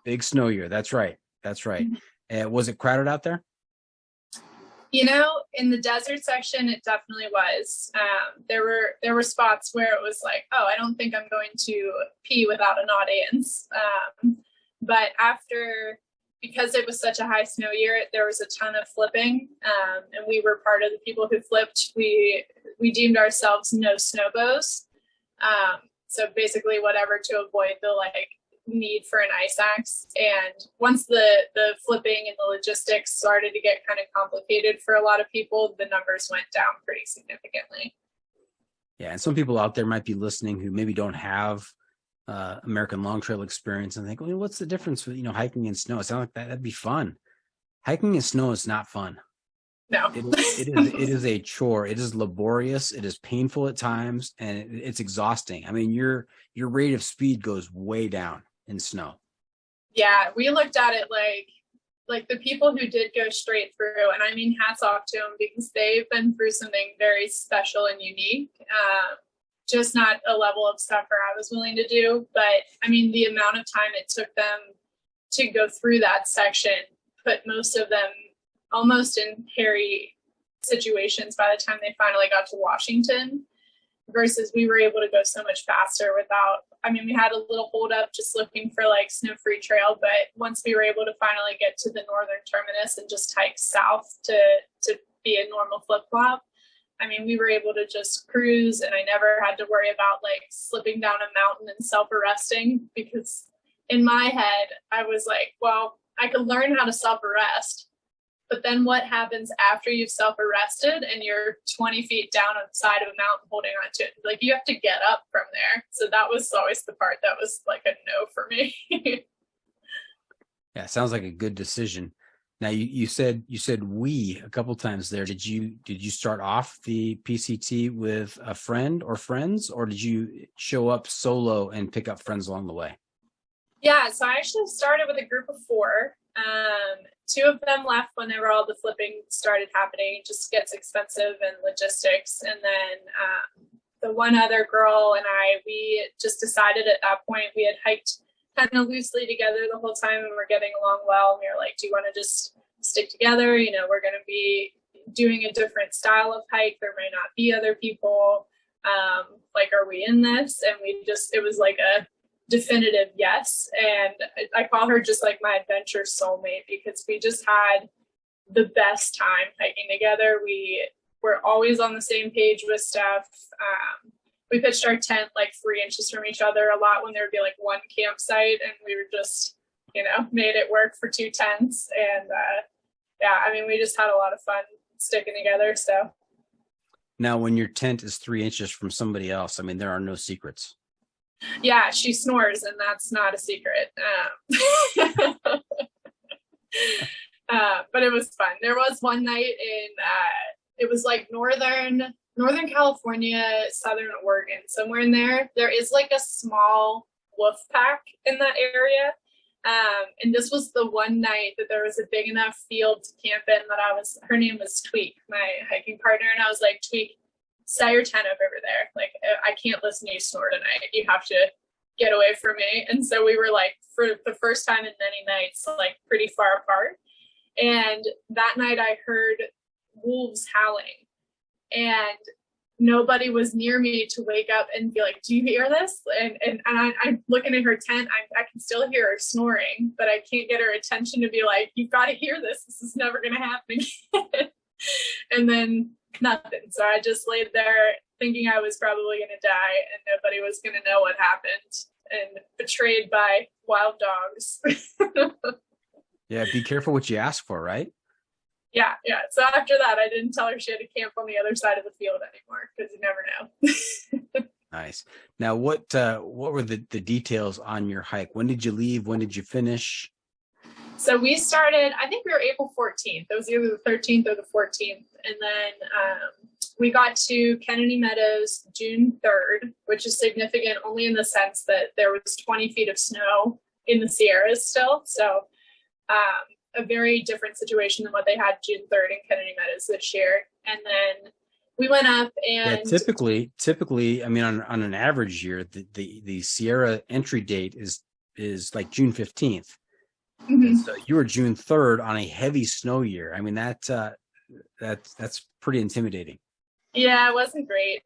Big snow year. That's right. Mm-hmm. Was it crowded out there? In the desert section, it definitely was. There were spots where it was like, oh, I don't think I'm going to pee without an audience. But after because it was such a high snow year, there was a ton of flipping, and we were part of the people who flipped. We deemed ourselves no snowbows. So basically whatever to avoid the like need for an ice axe. And once the flipping and the logistics started to get kind of complicated for a lot of people, the numbers went down pretty significantly. Yeah, and some people out there might be listening who maybe don't have American long trail experience and think, well, what's the difference with, hiking in snow? It sounds like that'd be fun. Hiking in snow is not fun. No. It is a chore. It is laborious. It is painful at times, and it's exhausting. I mean, your rate of speed goes way down in snow. Yeah, we looked at it like the people who did go straight through, and I mean, hats off to them because they've been through something very special and unique. Just not a level of suffer I was willing to do, but I mean, the amount of time it took them to go through that section put most of them almost in hairy situations by the time they finally got to Washington, versus we were able to go so much faster without, I mean, we had a little hold up just looking for like snow-free trail, but once we were able to finally get to the northern terminus and just hike south to be a normal flip-flop, I mean, we were able to just cruise, and I never had to worry about like slipping down a mountain and self-arresting, because in my head, I was like, well, I could learn how to self-arrest, but then what happens after you've self-arrested and you're 20 feet down on the side of a mountain holding on to it? Like, you have to get up from there. So that was always the part that was like a no for me. Yeah, sounds like a good decision. Now you said we a couple times there. Did you start off the PCT with a friend or friends, or did you show up solo and pick up friends along the way? Yeah, so I actually started with a group of 4. 2 of them left whenever all the flipping started happening. It just gets expensive and logistics. And then the one other girl and I, we just decided at that point, we had hiked kind of loosely together the whole time and we're getting along well. And we were like, do you want to just stick together? We're going to be doing a different style of hike. There may not be other people. Are we in this? And it was like a definitive yes. And I call her just like my adventure soulmate, because we just had the best time hiking together. We were always on the same page with stuff. We pitched our tent like 3 inches from each other a lot when there would be like one campsite, and we were just, made it work for 2 tents. And we just had a lot of fun sticking together. So now, when your tent is 3 inches from somebody else, I mean, there are no secrets. Yeah, she snores, and that's not a secret. But it was fun. There was one night it was like Northern California, Southern Oregon, somewhere in there. There is like a small wolf pack in that area. And this was the one night that there was a big enough field to camp in that her name was Tweak, my hiking partner. And I was like, Tweak, set your tent up over there. Like, I can't listen to you snore tonight. You have to get away from me. And so we were like, for the first time in many nights, like pretty far apart. And that night I heard wolves howling, and nobody was near me to wake up and be like, do you hear this? And I'm looking at her tent. I can still hear her snoring, but I can't get her attention to be like, you've got to hear this. This is never going to happen again. And then nothing. So I just laid there thinking I was probably going to die and nobody was going to know what happened, and betrayed by wild dogs. Yeah, be careful what you ask for, right? Yeah. So after that, I didn't tell her she had to camp on the other side of the field anymore, because you never know. Nice. Now, what were the details on your hike? When did you leave? When did you finish? So we started, I think we were April 14th. It was either the 13th or the 14th. And then we got to Kennedy Meadows June 3rd, which is significant only in the sense that there was 20 feet of snow in the Sierras still. So a very different situation than what they had June 3rd in Kennedy Meadows this year. And then we went up and typically, I mean, on an average year, the Sierra entry date is like June 15th. Mm-hmm. And so you were June 3rd on a heavy snow year. I mean, that's pretty intimidating. Yeah, it wasn't great.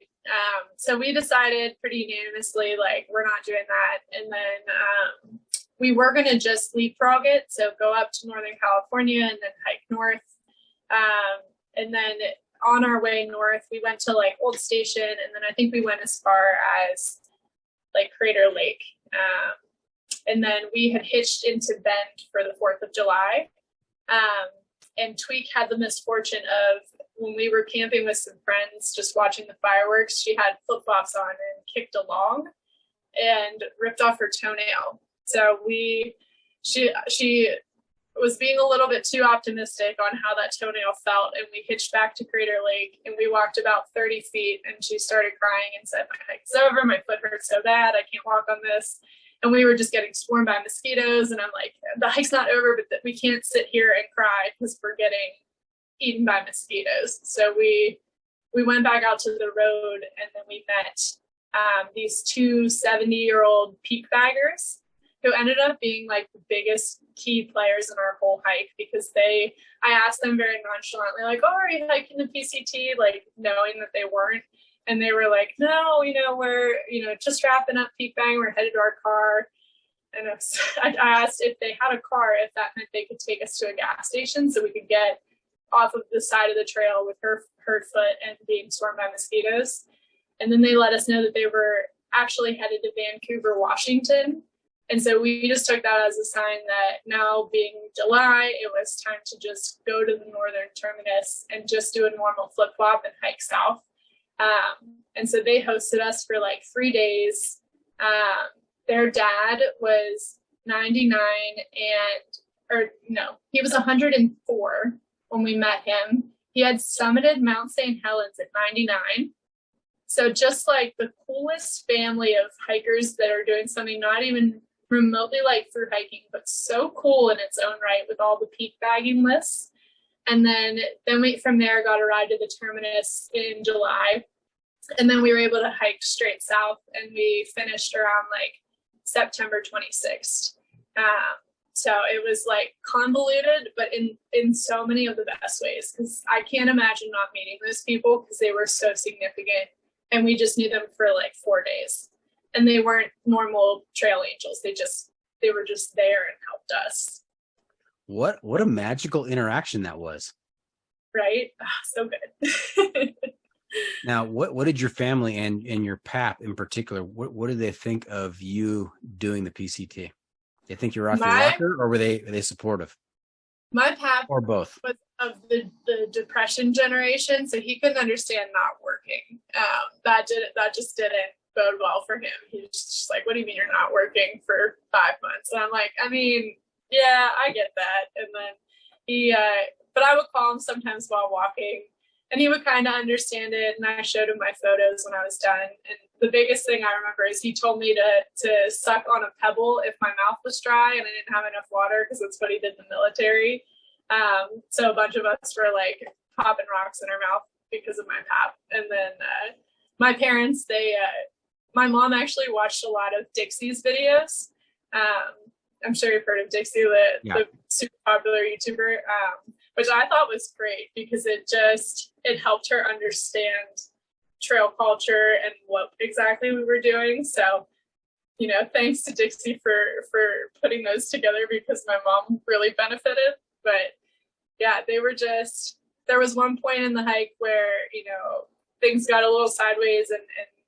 So we decided pretty unanimously, like, we're not doing that. And then we were going to just leapfrog it. So go up to Northern California and then hike north. And then on our way north, we went to like Old Station. And then I think we went as far as like Crater Lake. And then we had hitched into Bend for the 4th of July. And Tweak had the misfortune of, when we were camping with some friends, just watching the fireworks, she had flip-flops on and kicked along and ripped off her toenail. So she was being a little bit too optimistic on how that toenail felt. And we hitched back to Crater Lake and we walked about 30 feet and she started crying and said, my hike's over. My foot hurts so bad. I can't walk on this. And we were just getting swarmed by mosquitoes. And I'm like, the hike's not over, but we can't sit here and cry because we're getting eaten by mosquitoes. So we went back out to the road and then we met these two 70-year-old peak baggers who ended up being like the biggest key players in our whole hike, because I asked them very nonchalantly, like, oh, are you hiking the PCT? Like, knowing that they weren't. And they were like, no, we're, just wrapping up peak bang. We're headed to our car. And I asked if they had a car, if that meant they could take us to a gas station so we could get off of the side of the trail with her foot and being swarmed by mosquitoes. And then they let us know that they were actually headed to Vancouver, Washington. And so we just took that as a sign that now, being July, it was time to just go to the northern terminus and just do a normal flip-flop and hike south. And so they hosted us for like 3 days. Their dad was 99 he was 104 when we met him. He had summited Mount St. Helens at 99. So just like the coolest family of hikers that are doing something not even remotely like through hiking, but so cool in its own right with all the peak bagging lists. And then we from there got a ride to the terminus in July. And then we were able to hike straight south and we finished around like September 26th. So it was like convoluted, but in so many of the best ways, because I can't imagine not meeting those people because they were so significant. And we just knew them for like 4 days. And they weren't normal trail angels. They were just there and helped us. What a magical interaction that was. Right? Oh, so good. Now, what did your family and your pap in particular, what did they think of you doing the PCT? They think you're off your rocker, or were they supportive? My pap or both was of the depression generation, so he couldn't understand not working. That just didn't bode well for him. He was just like, what do you mean you're not working for 5 months? And I'm like, I mean, yeah, I get that. And then but I would call him sometimes while walking, and he would kind of understand it. And I showed him my photos when I was done. And the biggest thing I remember is he told me to suck on a pebble if my mouth was dry and I didn't have enough water, because that's what he did in the military. So a bunch of us were like popping rocks in our mouth because of my pap. And then my parents, my mom actually watched a lot of Dixie's videos. I'm sure you've heard of Dixie, the super popular YouTuber, which I thought was great because it helped her understand trail culture and what exactly we were doing. So, thanks to Dixie for putting those together, because my mom really benefited. But yeah, there was one point in the hike where, things got a little sideways and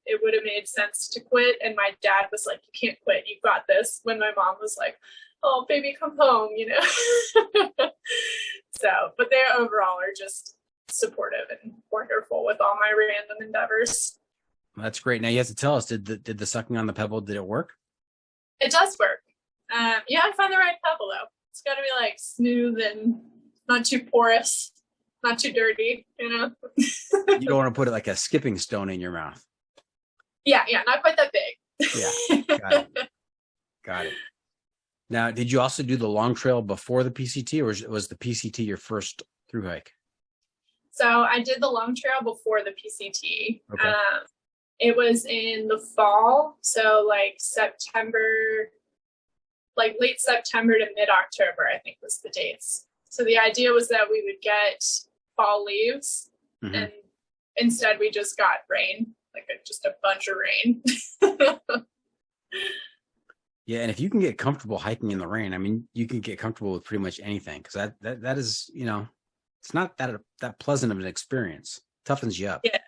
it would have made sense to quit. And my dad was like, you can't quit, you've got this. When my mom was like, oh, baby, come home, So, but they overall are just supportive and wonderful with all my random endeavors. That's great. Now you have to tell us, did the sucking on the pebble, did it work? It does work. You have to find the right pebble though. It's got to be like smooth and not too porous, not too dirty, You don't want to put it like a skipping stone in your mouth. Yeah, not quite that big. Yeah, got it. Now, did you also do the long trail before the PCT, or was the PCT your first through hike? So I did the long trail before the PCT. Okay. It was in the fall, so like September, like late September to mid-October, I think was the dates. So the idea was that we would get fall leaves, and instead we just got rain, like just a bunch of rain. Yeah, and if you can get comfortable hiking in the rain, I mean, you can get comfortable with pretty much anything, because that is, it's not that pleasant of an experience. Toughens you up. Yeah.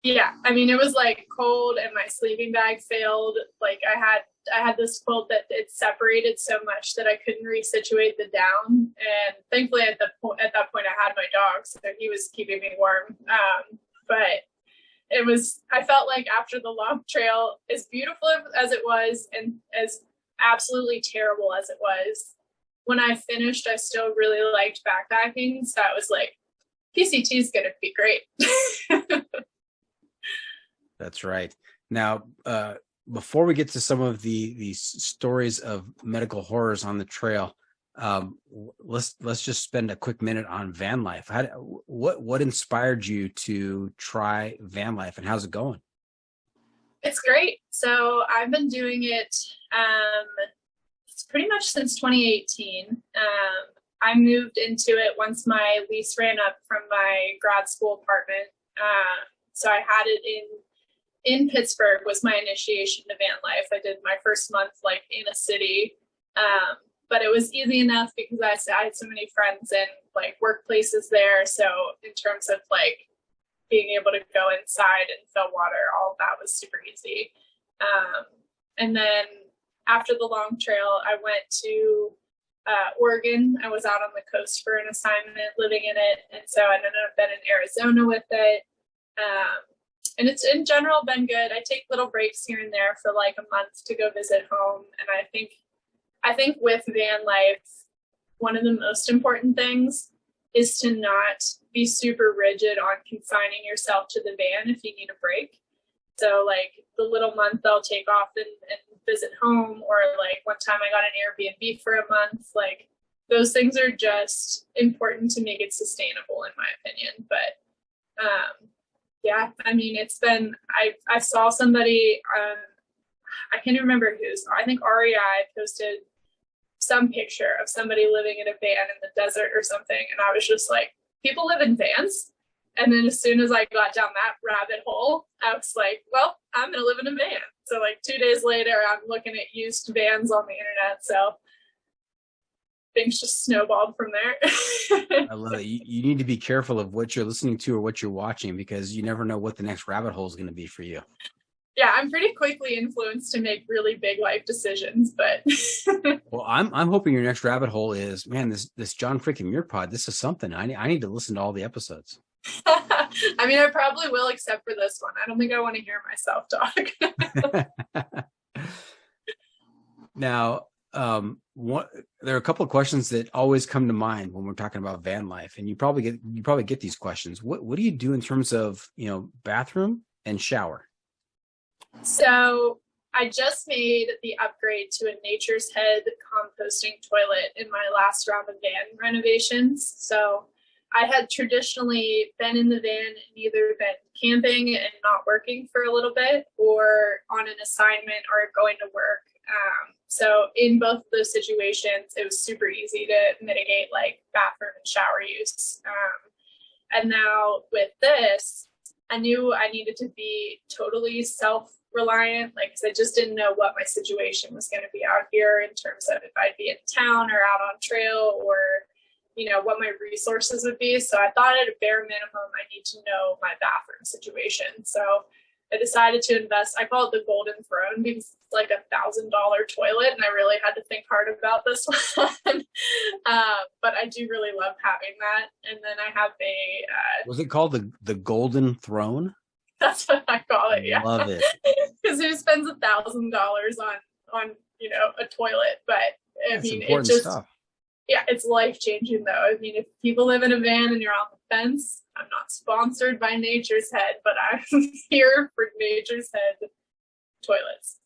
Yeah. I mean, it was like cold and my sleeping bag failed. Like I had this quilt that it separated so much that I couldn't resituate the down. And thankfully at that point I had my dog, so he was keeping me warm. But I felt like after the long trail, as beautiful as it was and as absolutely terrible as it was, when I finished, I still really liked backpacking. So I was like, PCT is going to be great. That's right. Now, before we get to some of the stories of medical horrors on the trail, let's just spend a quick minute on van life. What inspired you to try van life, and how's it going? It's great. So I've been doing it it's pretty much since 2018. I moved into it once my lease ran up from my grad school apartment. So I had it in Pittsburgh was my initiation to van life. I did my first month like in a city. But it was easy enough because I had so many friends and like workplaces there. So in terms of like being able to go inside and fill water, all of that was super easy. And then after the long trail, I went to Oregon. I was out on the coast for an assignment, living in it. And so I ended up in Arizona with it. And it's in general been good. I take little breaks here and there for like a month to go visit home. And I think with van life, one of the most important things is to not be super rigid on confining yourself to the van if you need a break. So like the little month I'll take off and visit home, or like one time I got an Airbnb for a month. Like those things are just important to make it sustainable in my opinion. But yeah, I mean, it's been, I saw somebody, I can't remember who's, I think REI posted some picture of somebody living in a van in the desert or something. And I was just like, people live in vans. And then as soon as I got down that rabbit hole, I was like, well, I'm going to live in a van. So like 2 days later, I'm looking at used vans on the internet. So things just snowballed from there. I love it. You need to be careful of what you're listening to or what you're watching, because you never know what the next rabbit hole is going to be for you. Yeah, I'm pretty quickly influenced to make really big life decisions, but well, I'm hoping your next rabbit hole is, man, this John freaking Muir pod. This is something. I need to listen to all the episodes. I mean, I probably will, except for this one. I don't think I want to hear myself talk. Now, there are a couple of questions that always come to mind when we're talking about van life, and you probably get these questions. What do you do in terms of bathroom and shower? So I just made the upgrade to a Nature's Head composting toilet in my last round of van renovations. So I had traditionally been in the van and either been camping and not working for a little bit, or on an assignment or going to work. So in both of those situations, it was super easy to mitigate like bathroom and shower use. And now with this, I knew I needed to be totally self-reliant, like, because I just didn't know what my situation was going to be out here in terms of if I'd be in town or out on trail, or, what my resources would be. So I thought at a bare minimum, I need to know my bathroom situation. So I decided to invest. I call it the Golden Throne because it's like $1,000 toilet, and I really had to think hard about this one. But I do really love having that. And then I have a. Was it called the Golden Throne? That's what I call it. Yeah, love it. Because who spends $1,000 on a toilet? But I mean, it just. Stuff. Yeah, it's life-changing, though. I mean, if people live in a van and you're on the fence, I'm not sponsored by Nature's Head, but I'm here for Nature's Head toilets.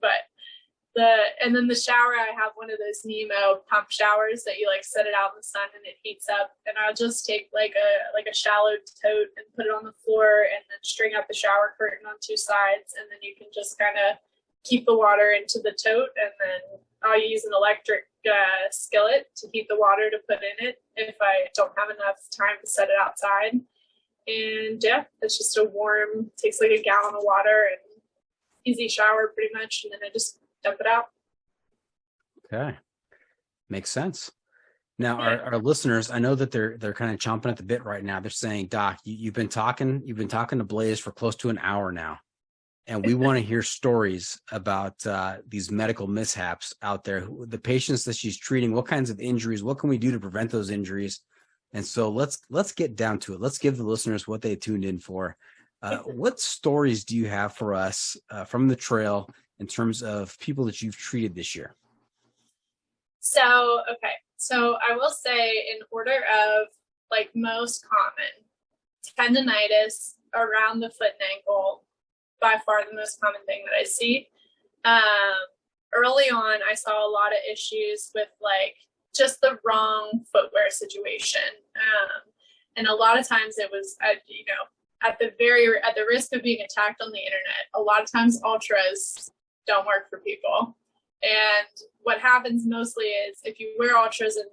And then the shower, I have one of those Nemo pump showers that you like set it out in the sun and it heats up. And I'll just take like a shallow tote and put it on the floor and then string up the shower curtain on 2 sides. And then you can just kind of keep the water into the tote, and then I'll use an electric skillet to heat the water to put in it if I don't have enough time to set it outside. And yeah, it's just takes like a gallon of water and easy shower pretty much, and then I just dump it out. Okay. Makes sense. Now, our listeners, I know that they're kind of chomping at the bit right now. They're saying, Doc, you've been talking to Blaze for close to an hour now, and we want to hear stories about these medical mishaps out there, the patients that she's treating, what kinds of injuries, what can we do to prevent those injuries? And so let's get down to it. Let's give the listeners what they tuned in for. What stories do you have for us from the trail in terms of people that you've treated this year? So I will say, in order of like most common, tendonitis around the foot and ankle, by far the most common thing that I see. Early on, I saw a lot of issues with like just the wrong footwear situation. And a lot of times it was, at the risk of being attacked on the internet, a lot of times ultras don't work for people. And what happens mostly is if you wear ultras in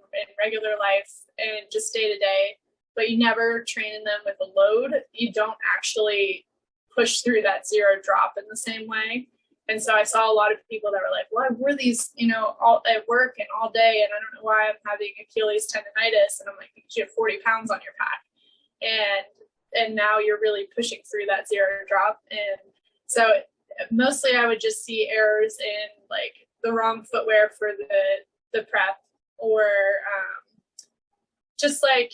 regular life and just day to day, but you never train in them with a load, you don't actually push through that zero drop in the same way. And so I saw a lot of people that were like, well, I wore these, all at work and all day, and I don't know why I'm having Achilles tendonitis. And I'm like, you have 40 pounds on your pack. And now you're really pushing through that zero drop. And so mostly I would just see errors in like the wrong footwear for the prep, or just like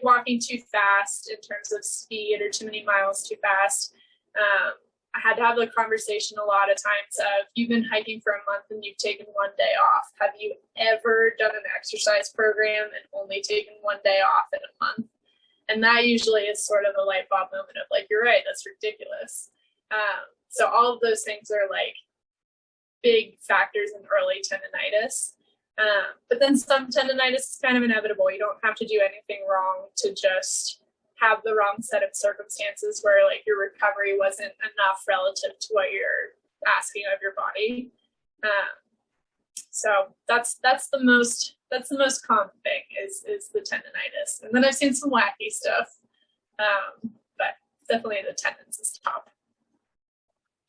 walking too fast in terms of speed, or too many miles too fast. I had to have the conversation a lot of times of, you've been hiking for a month and you've taken one day off. Have you ever done an exercise program and only taken one day off in a month? And that usually is sort of a light bulb moment of like, you're right, that's ridiculous. So all of those things are like big factors in early tendonitis. But then some tendonitis is kind of inevitable. You don't have to do anything wrong to just have the wrong set of circumstances where like your recovery wasn't enough relative to what you're asking of your body. So that's the most common thing is the tendonitis. And then I've seen some wacky stuff, but definitely the tendons is top.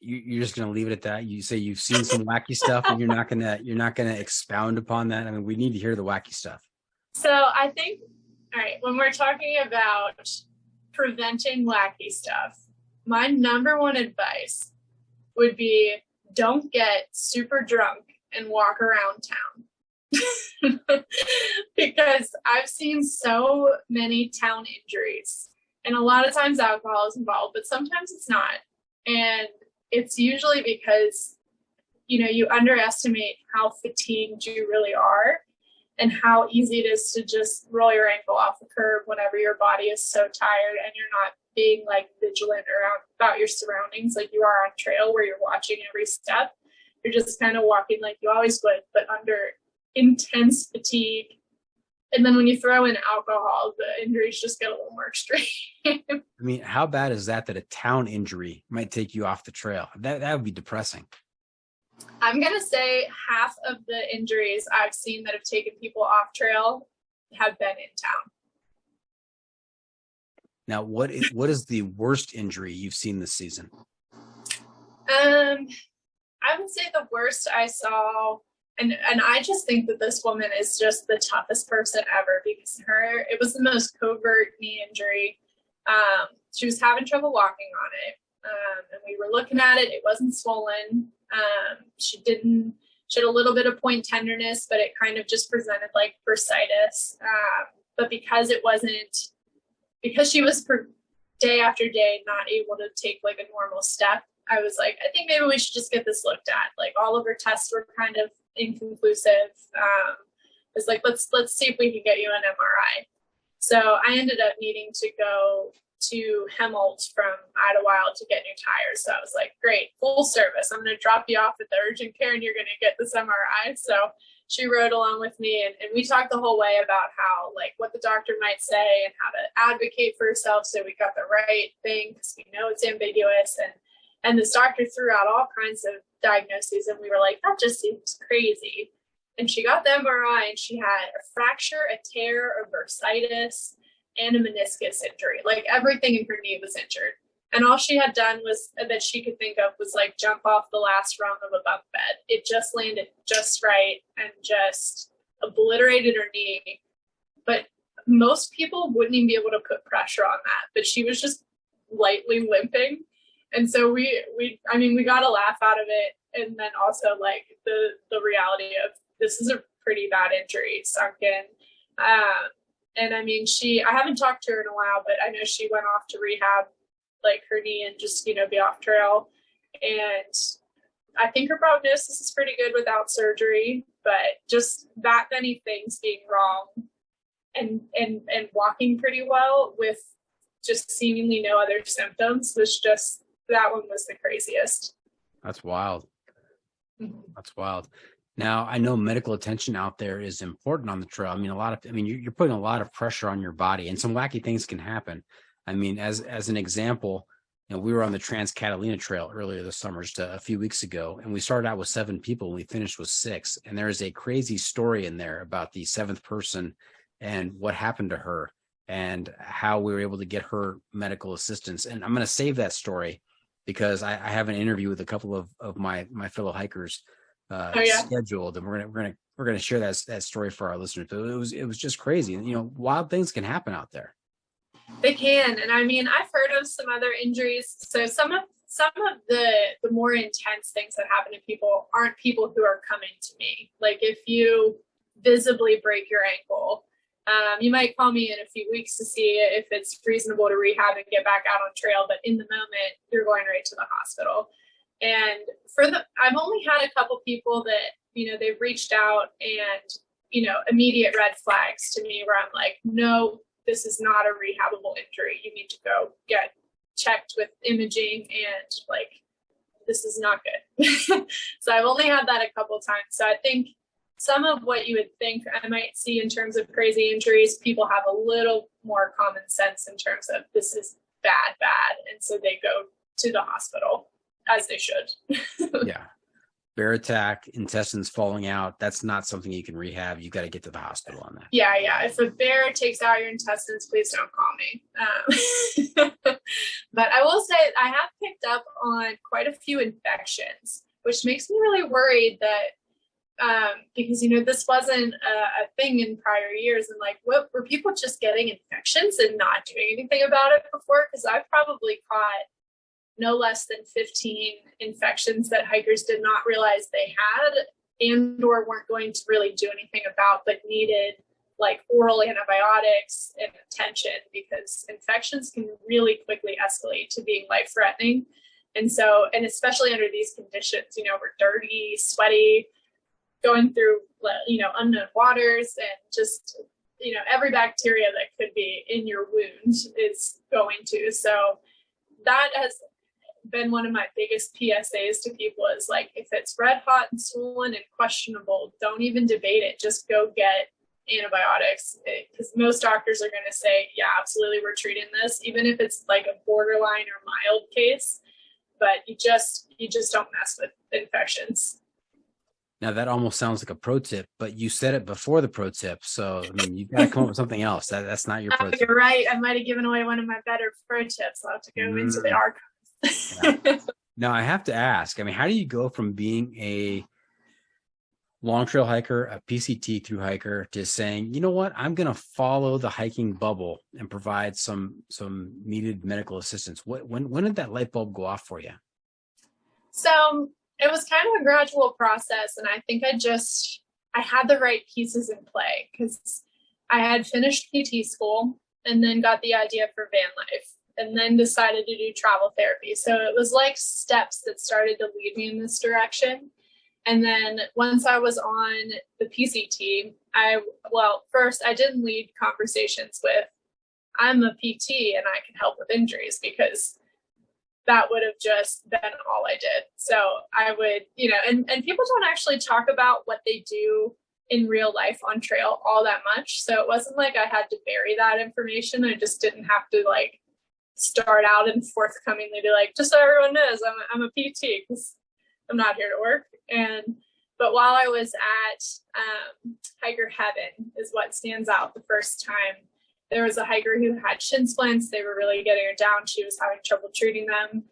You're just going to leave it at that? You say you've seen some wacky stuff, and you're not going to expound upon that? I mean, we need to hear the wacky stuff. So I think, all right, when we're talking about preventing wacky stuff, my number one advice would be, don't get super drunk and walk around town. Because I've seen so many town injuries, and a lot of times alcohol is involved, but sometimes it's not. And it's usually because, you underestimate how fatigued you really are, and how easy it is to just roll your ankle off the curb whenever your body is so tired and you're not being like vigilant about your surroundings like you are on trail, where you're watching every step. You're just kind of walking like you always would, but under intense fatigue. And then when you throw in alcohol, the injuries just get a little more extreme. I mean, how bad is that a town injury might take you off the trail? That would be depressing. I'm going to say half of the injuries I've seen that have taken people off trail have been in town. Now, what is the worst injury you've seen this season? I would say the worst I saw, and I just think that this woman is just the toughest person ever, because it was the most covert knee injury. She was having trouble walking on it. And we were looking at it. It wasn't swollen. She had a little bit of point tenderness, but it kind of just presented like bursitis. But because she was day after day not able to take like a normal step, I was like, I think maybe we should just get this looked at. Like, all of her tests were kind of inconclusive. It's like, let's see if we can get you an MRI. So I ended up needing to go to Hemholt from Idlewild to get new tires. So I was like, great, full service. I'm going to drop you off at the urgent care and you're going to get this MRI. So she rode along with me, and we talked the whole way about how, like, what the doctor might say and how to advocate for herself so we got the right thing, because we know it's ambiguous. And this doctor threw out all kinds of diagnoses, and we were like, that just seems crazy. And she got the MRI, and she had a fracture, a tear, a bursitis, and a meniscus injury. Like, everything in her knee was injured. And all she had done was that she could think of was like jump off the last rung of a bunk bed. It just landed just right and just obliterated her knee. But most people wouldn't even be able to put pressure on that. But she was just lightly limping. And so we got a laugh out of it. And then also like the reality of this is a pretty bad injury sunk in. And I mean, I haven't talked to her in a while, but I know she went off to rehab like her knee and just, be off trail. And I think her prognosis is pretty good without surgery, but just that many things being wrong and walking pretty well with just seemingly no other symptoms that one was the craziest. That's wild. That's wild. Now, I know medical attention out there is important on the trail. You're putting a lot of pressure on your body, and some wacky things can happen. I mean, as an example, we were on the Trans Catalina Trail earlier this summer, just a few weeks ago, and we started out with 7 people and we finished with 6. And there is a crazy story in there about the 7th person and what happened to her and how we were able to get her medical assistance. And I'm going to save that story because I have an interview with a couple of my fellow hikers scheduled, and we're gonna share that story for our listeners. But it was just crazy. Wild things can happen out there. They can, and I mean, I've heard of some other injuries. So some of the more intense things that happen to people aren't people who are coming to me. Like if you visibly break your ankle, you might call me in a few weeks to see if it's reasonable to rehab and get back out on trail. But in the moment, you're going right to the hospital. And I've only had a couple people that, they've reached out and, immediate red flags to me where I'm like, no, this is not a rehabable injury. You need to go get checked with imaging and like, this is not good. So I've only had that a couple times. So I think some of what you would think I might see in terms of crazy injuries, people have a little more common sense in terms of this is bad. And so they go to the hospital. As they should. Yeah. Bear attack, intestines falling out. That's not something you can rehab. You got to get to the hospital on that. Yeah. If a bear takes out your intestines, please don't call me. But I will say I have picked up on quite a few infections, which makes me really worried that because, this wasn't a thing in prior years. And like, what were people just getting infections and not doing anything about it before? Because I've probably caught no less than 15 infections that hikers did not realize they had and or weren't going to really do anything about, but needed like oral antibiotics and attention because infections can really quickly escalate to being life-threatening. And especially under these conditions, we're dirty, sweaty, going through, unknown waters and just, every bacteria that could be in your wound is going to. So that has been one of my biggest PSAs to people is like, if it's red hot and swollen and questionable, don't even debate it. Just go get antibiotics because most doctors are going to say, yeah, absolutely, we're treating this, even if it's like a borderline or mild case. But you just don't mess with infections. Now that almost sounds like a pro tip, but you said it before the pro tip. So you've got to come up with something else. That's not your pro tip. You're right. I might have given away one of my better pro tips. I'll have to go into the archives. Yeah. Now I have to ask, how do you go from being a long trail hiker, a PCT through hiker to saying, you know what, I'm going to follow the hiking bubble and provide some needed medical assistance? When did that light bulb go off for you? So it was kind of a gradual process. And I think I had the right pieces in play because I had finished PT school and then got the idea for van life. And then decided to do travel therapy. So it was like steps that started to lead me in this direction. And then once I was on the PCT, first I didn't lead conversations with, I'm a PT and I can help with injuries because that would have just been all I did. So I would, and people don't actually talk about what they do in real life on trail all that much. So it wasn't like I had to bury that information. I just didn't have to start out and forthcomingly be like, just so everyone knows, I'm a PT because I'm not here to work. But while I was at Hiker Heaven is what stands out the first time. there was a hiker who had shin splints. They were really getting her down. She was having trouble treating them.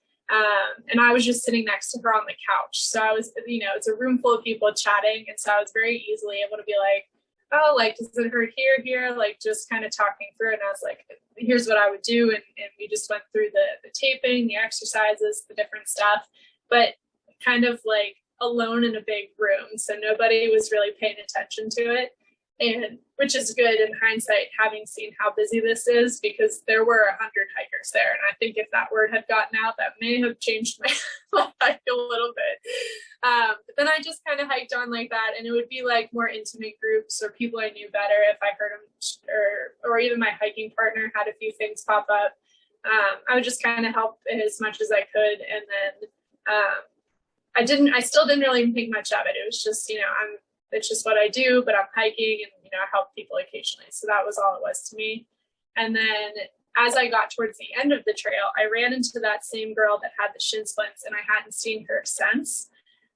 And I was just sitting next to her on the couch. So I was, it's a room full of people chatting. And so I was very easily able to be like, oh, like, does it hurt here? Like, just kind of talking through. And I was like, here's what I would do. And we just went through the taping, the exercises, the different stuff, but kind of like alone in a big room. So nobody was really paying attention to it. And which is good in hindsight, having seen how busy this is, because there were 100 hikers there. And I think if that word had gotten out, that may have changed my life a little bit. But then I just kind of hiked on like that. And it would be like more intimate groups or people I knew better if I heard them, or even my hiking partner had a few things pop up. I would just kind of help as much as I could. And then I still didn't really think much of it. It was just, it's just what I do, but I'm hiking and, I help people occasionally. So that was all it was to me. And then as I got towards the end of the trail, I ran into that same girl that had the shin splints, and I hadn't seen her since.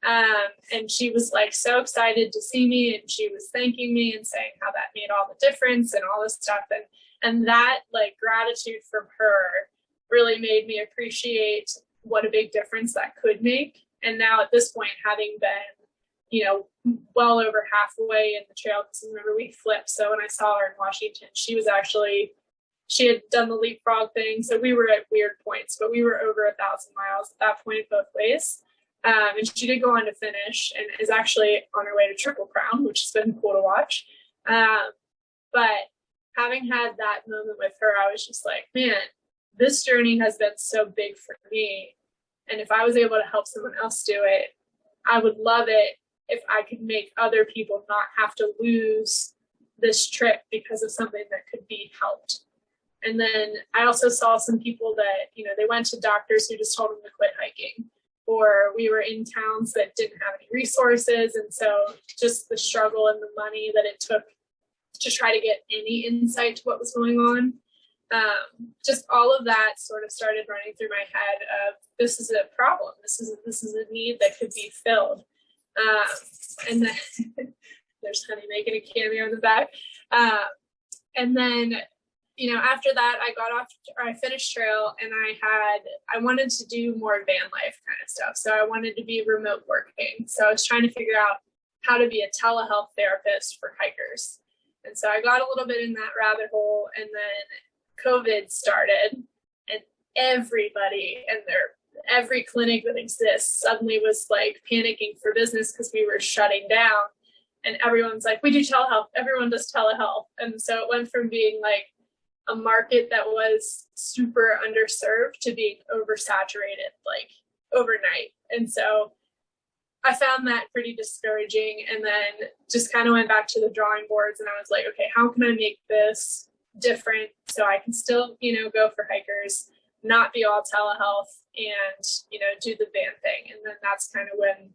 And she was like so excited to see me, and she was thanking me and saying how that made all the difference and all this stuff. And that like gratitude from her really made me appreciate what a big difference that could make. And now at this point, having been well over halfway in the trail, because remember we flipped. So when I saw her in Washington, she had done the leapfrog thing. So we were at weird points, but we were over 1,000 miles at that point, both ways. And she did go on to finish and is actually on her way to Triple Crown, which has been cool to watch. But having had that moment with her, I was just like, man, this journey has been so big for me. And if I was able to help someone else do it, I would love it if I could make other people not have to lose this trip because of something that could be helped. And then I also saw some people that, they went to doctors who just told them to quit hiking, or we were in towns that didn't have any resources. And so just the struggle and the money that it took to try to get any insight to what was going on. Just all of that sort of started running through my head of, this is a problem. This is a need that could be filled. And then there's Honey making a cameo in the back. And then, after that, I finished trail, and I wanted to do more van life kind of stuff. So I wanted to be remote working. So I was trying to figure out how to be a telehealth therapist for hikers. And so I got a little bit in that rabbit hole, and then COVID started, and everybody and every clinic that exists suddenly was like panicking for business because we were shutting down, and everyone's like, we do telehealth. Everyone does telehealth. And so it went from being like a market that was super underserved to being oversaturated like overnight. And so I found that pretty discouraging, and then just kind of went back to the drawing boards, and I was like, okay, how can I make this different so I can still, go for hikers, not be all telehealth, and, do the van thing. And then that's kind of when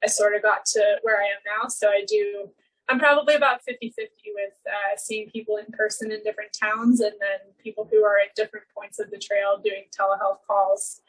I sort of got to where I am now. So I'm probably about 50-50 with seeing people in person in different towns, and then people who are at different points of the trail doing telehealth calls.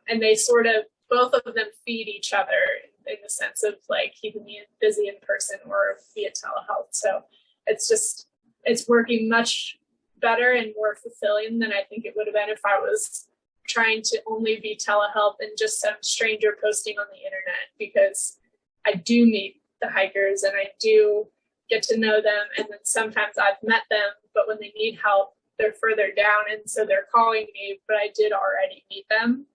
And they sort of, both of them feed each other in the sense of like keeping me busy in person or via telehealth. So it's working much better and more fulfilling than I think it would have been if I was trying to only be telehealth and just some stranger posting on the internet, because I do meet the hikers and I do get to know them. And then sometimes I've met them, but when they need help, they're further down. And so they're calling me, but I did already meet them.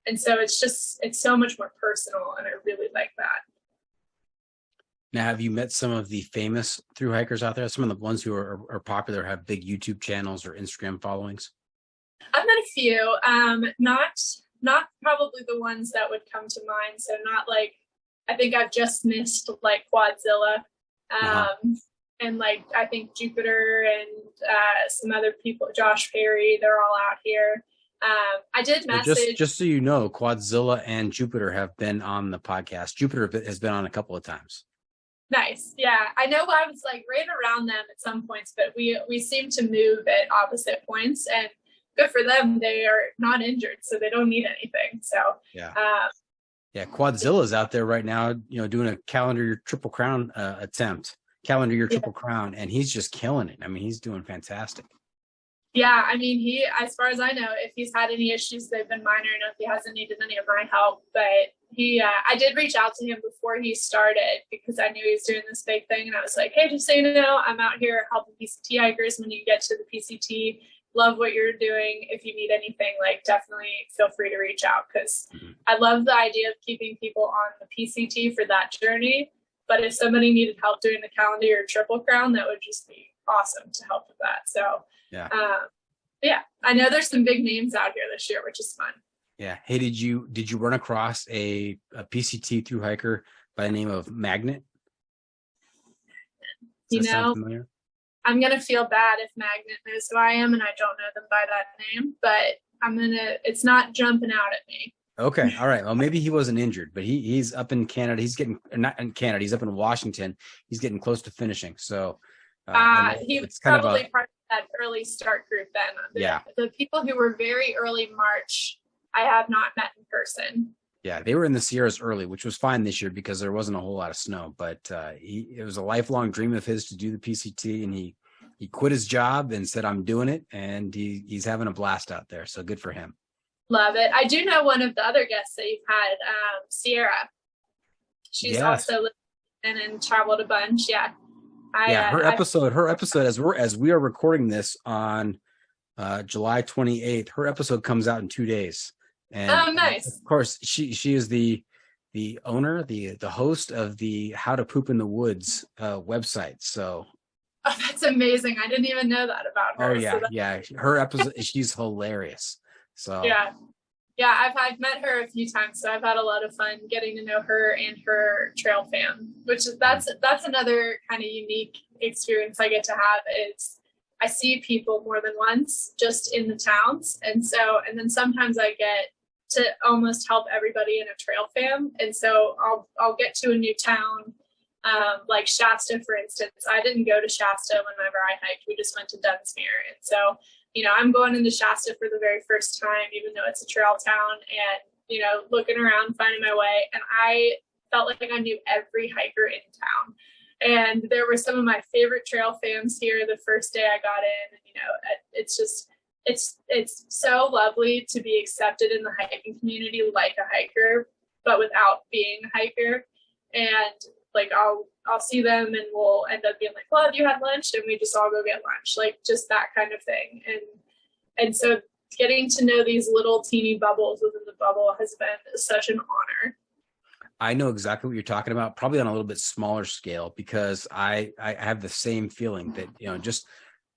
And so it's so much more personal, and I really like that. Now, have you met some of the famous thru hikers out there? Some of the ones who are popular, have big YouTube channels or Instagram followings? I've met a few, not probably the ones that would come to mind. So not like, I think I've just missed like Quadzilla, and like, I think Jupiter and some other people, Josh Perry, they're all out here. I did message. Just so you know, Quadzilla and Jupiter have been on the podcast. Jupiter has been on a couple of times. Nice. Yeah. I know I was like right around them at some points, but we seem to move at opposite points, and good for them. They are not injured, so they don't need anything. So yeah. Quadzilla's out there right now, doing a calendar year Triple Crown attempt, Triple Crown, and he's just killing it. I mean, he's doing fantastic. Yeah, I mean, as far as I know, if he's had any issues, they've been minor enough. He hasn't needed any of my help. But I did reach out to him before he started because I knew he was doing this big thing. And I was like, hey, just so you know, I'm out here helping PCT hikers when you get to the PCT. Love what you're doing. If you need anything, like definitely feel free to reach out because I love the idea of keeping people on the PCT for that journey. But if somebody needed help doing the calendar or triple crown, that would just be awesome to help with that. So yeah, I know there's some big names out here this year, which is fun. Yeah. Hey, did you run across a PCT through hiker by the name of Magnet? You know, I'm gonna feel bad if Magnet knows who I am and I don't know them by that name, but it's not jumping out at me. Okay. All right. Well, maybe he wasn't injured, but he's up in Canada. He's getting, not in Canada, he's up in Washington. He's getting close to finishing. So he was probably part of that early start group then. The people who were very early March, I have not met in person. Yeah, they were in the Sierras early, which was fine this year because there wasn't a whole lot of snow. But it was a lifelong dream of his to do the PCT, and he quit his job and said, "I'm doing it," and he's having a blast out there. So good for him. Love it. I do know one of the other guests that you've had, Sierra. She's also lived and traveled a bunch. Yeah. Her episode as we are recording this on July 28th, her episode comes out in 2 days. And nice. Of course, she is the owner, the host of the How to Poop in the Woods website. So that's amazing. I didn't even know that about her. Oh yeah, her episode, she's hilarious. So yeah, I've met her a few times, so I've had a lot of fun getting to know her and her trail fam, which is that's another kind of unique experience I get to have. Is I see people more than once just in the towns, and then sometimes I get to almost help everybody in a trail fam, and so I'll get to a new town, like Shasta, for instance. I didn't go to Shasta whenever I hiked; we just went to Dunsmuir, and so. I'm going into Shasta for the very first time, even though it's a trail town, and, looking around, finding my way. And I felt like I knew every hiker in town. And there were some of my favorite trail fams here the first day I got in. And, it's so lovely to be accepted in the hiking community like a hiker, but without being a hiker. And like, I'll see them and we'll end up being like, well, have you had lunch? And we just all go get lunch, like just that kind of thing. And so getting to know these little teeny bubbles within the bubble has been such an honor. I know exactly what you're talking about, probably on a little bit smaller scale, because I have the same feeling that, just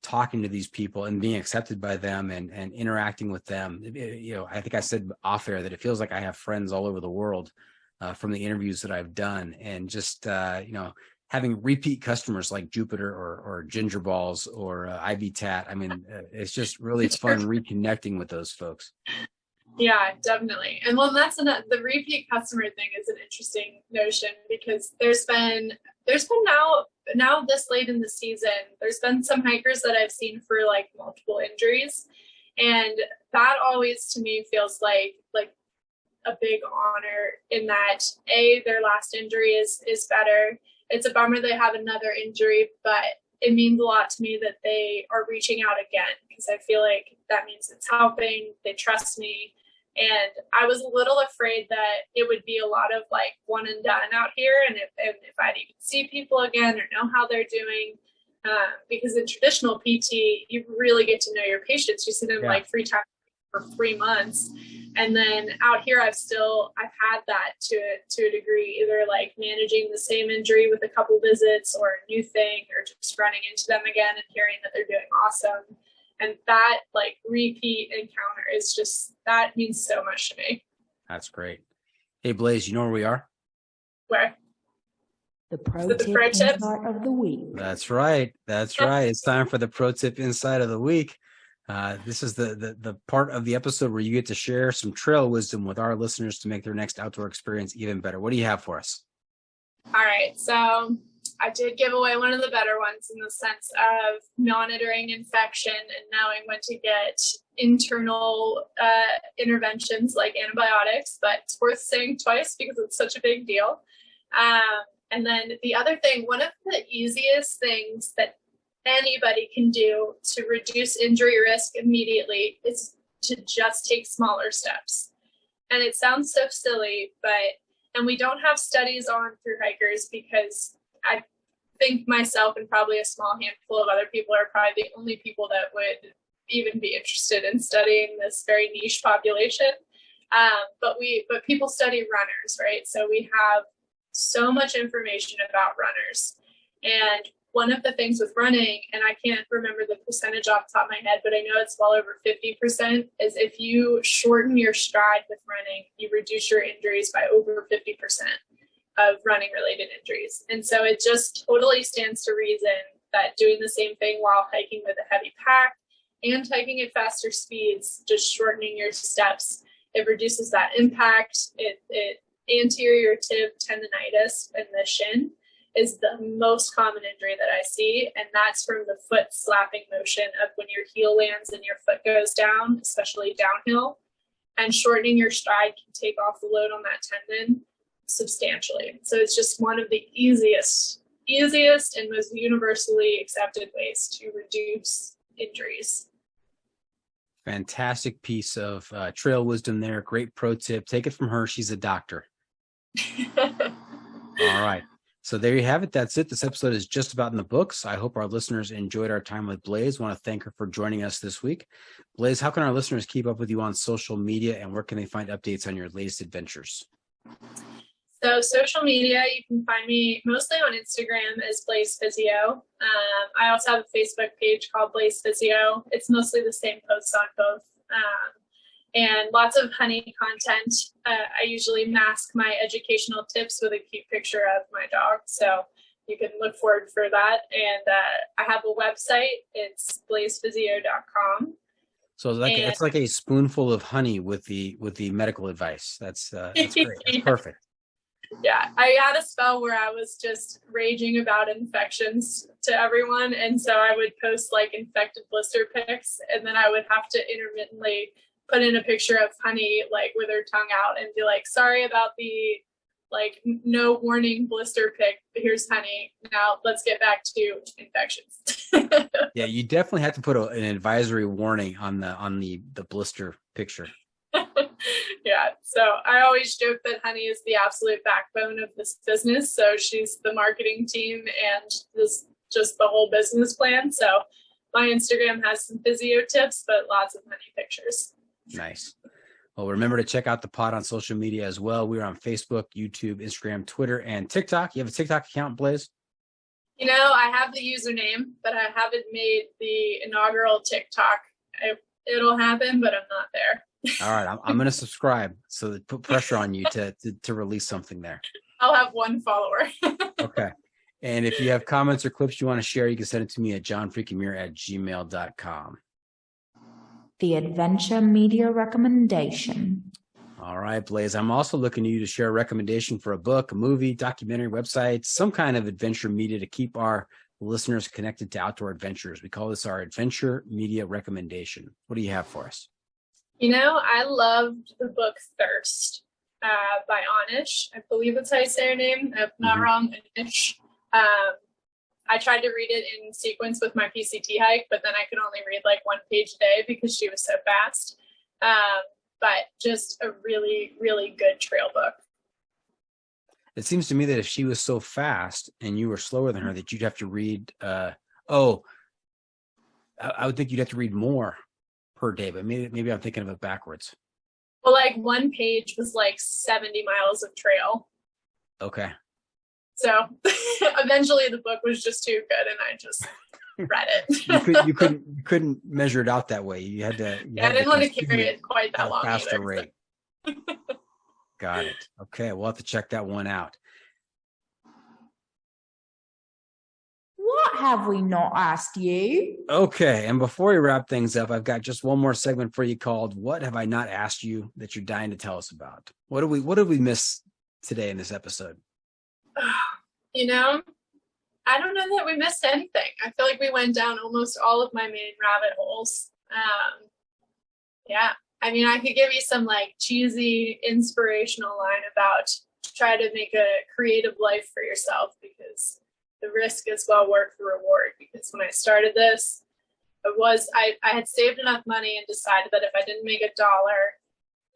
talking to these people and being accepted by them and interacting with them. I think I said off air that it feels like I have friends all over the world. From the interviews that I've done, and just having repeat customers like Jupiter or Ginger Balls or Ivy Tat. I mean, it's just really fun reconnecting with those folks. Yeah, definitely. And well, the repeat customer thing is an interesting notion because there's been now this late in the season, there's been some hikers that I've seen for like multiple injuries, and that always to me feels like a big honor in that their last injury is better. It's a bummer they have another injury, but it means a lot to me that they are reaching out again because I feel like that means it's helping. They trust me. And I was a little afraid that it would be a lot of like one and done out here. And if I'd even see people again or know how they're doing, because in traditional PT, you really get to know your patients. You see them like 3 times for 3 months. And then out here, I've had that to a degree, either like managing the same injury with a couple visits or a new thing, or just running into them again and hearing that they're doing awesome. And that like repeat encounter is just, that means so much to me. That's great. Hey, Blaze, you know where we are? Where? The pro tip insight of the week. That's right. It's time for the pro tip insight of the week. This is the part of the episode where you get to share some trail wisdom with our listeners to make their next outdoor experience even better. What do you have for us? All right. So I did give away one of the better ones in the sense of monitoring infection and knowing when to get internal interventions like antibiotics, but it's worth saying twice because it's such a big deal. And then the other thing, one of the easiest things that anybody can do to reduce injury risk immediately is to just take smaller steps. And it sounds so silly, and we don't have studies on through hikers because I think myself and probably a small handful of other people are probably the only people that would even be interested in studying this very niche population. But people study runners, right? So we have so much information about runners. And one of the things with running, and I can't remember the percentage off the top of my head, but I know it's well over 50%, is if you shorten your stride with running, you reduce your injuries by over 50% of running related injuries. And so it just totally stands to reason that doing the same thing while hiking with a heavy pack and hiking at faster speeds, just shortening your steps, it reduces that impact. Anterior tib tendonitis in the shin is the most common injury that I see, and that's from the foot slapping motion of when your heel lands and your foot goes down, especially downhill. And shortening your stride can take off the load on that tendon substantially. So it's just one of the easiest and most universally accepted ways to reduce injuries. Fantastic piece of trail wisdom there. Great pro tip. Take it from her. She's a doctor. All right. So there you have it. That's it. This episode is just about in the books. I hope our listeners enjoyed our time with Blaze. I want to thank her for joining us this week. Blaze, how can our listeners keep up with you on social media, and where can they find updates on your latest adventures? So social media, you can find me mostly on Instagram as Blaze Physio. I also have a Facebook page called Blaze Physio. It's mostly the same posts on both. And lots of honey content. I usually mask my educational tips with a cute picture of my dog. So you can look forward for that. And I have a website. It's blazephysio.com. So it's like a spoonful of honey with the medical advice. That's great. That's perfect. Yeah, I had a spell where I was just raging about infections to everyone. And so I would post like infected blister pics, and then I would have to intermittently put in a picture of honey, like with her tongue out, and be like, sorry about the like no warning blister pic. Here's honey. Now let's get back to infections. Yeah, you definitely have to put an advisory warning on the blister picture. Yeah, so I always joke that honey is the absolute backbone of this business. So she's the marketing team and just the whole business plan. So my Instagram has some physio tips, but lots of honey pictures. Nice. Well, remember to check out the pod on social media as well. We're on Facebook, YouTube, Instagram, Twitter, and TikTok. You have a TikTok account, Blaze? You know, I have the username, but I haven't made the inaugural TikTok. It'll happen, but I'm not there. All right, I'm going to subscribe, so that put pressure on you to release something there. I'll have one follower. Okay. And if you have comments or clips you want to share, you can send it to me at johnfreakinmuir@gmail.com. The Adventure Media Recommendation. All right, Blaze. I'm also looking to you to share a recommendation for a book, a movie, documentary, website, some kind of adventure media to keep our listeners connected to outdoor adventures. We call this our Adventure Media Recommendation. What do you have for us? You know, I loved the book Thirst by Anish. I believe that's how you say her name. If not wrong, Anish. I tried to read it in sequence with my PCT hike, but then I could only read like one page a day because she was so fast. But just a really, really good trail book. It seems to me that if she was so fast and you were slower than her, that you'd have to read, I would think you'd have to read more per day, but maybe I'm thinking of it backwards. Well, like one page was like 70 miles of trail. Okay. So eventually the book was just too good and I just read it. you couldn't measure it out that way. You had to. I didn't want to carry it quite that long. Faster either, rate. So. Got it. Okay, we'll have to check that one out. What have we not asked you? Okay, and before we wrap things up, I've got just one more segment for you called "What Have I Not Asked You That You're Dying to Tell Us About?" What did we miss today in this episode? You know, I don't know that we missed anything. I feel like we went down almost all of my main rabbit holes. Yeah, I mean, I could give you some like cheesy inspirational line about try to make a creative life for yourself, because the risk is well worth the reward, because when I started this, I had saved enough money and decided that if I didn't make $1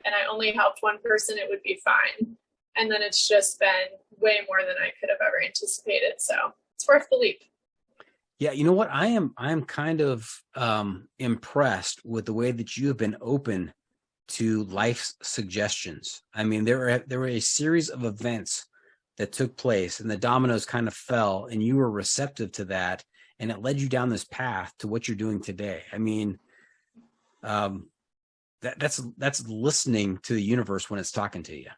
and I only helped one person, it would be fine. And then it's just been way more than I could have ever anticipated. So it's worth the leap. Yeah, you know what? I am kind of impressed with the way that you have been open to life's suggestions. I mean, there were a series of events that took place, and the dominoes kind of fell, and you were receptive to that, and it led you down this path to what you're doing today. I mean, that's listening to the universe when it's talking to you.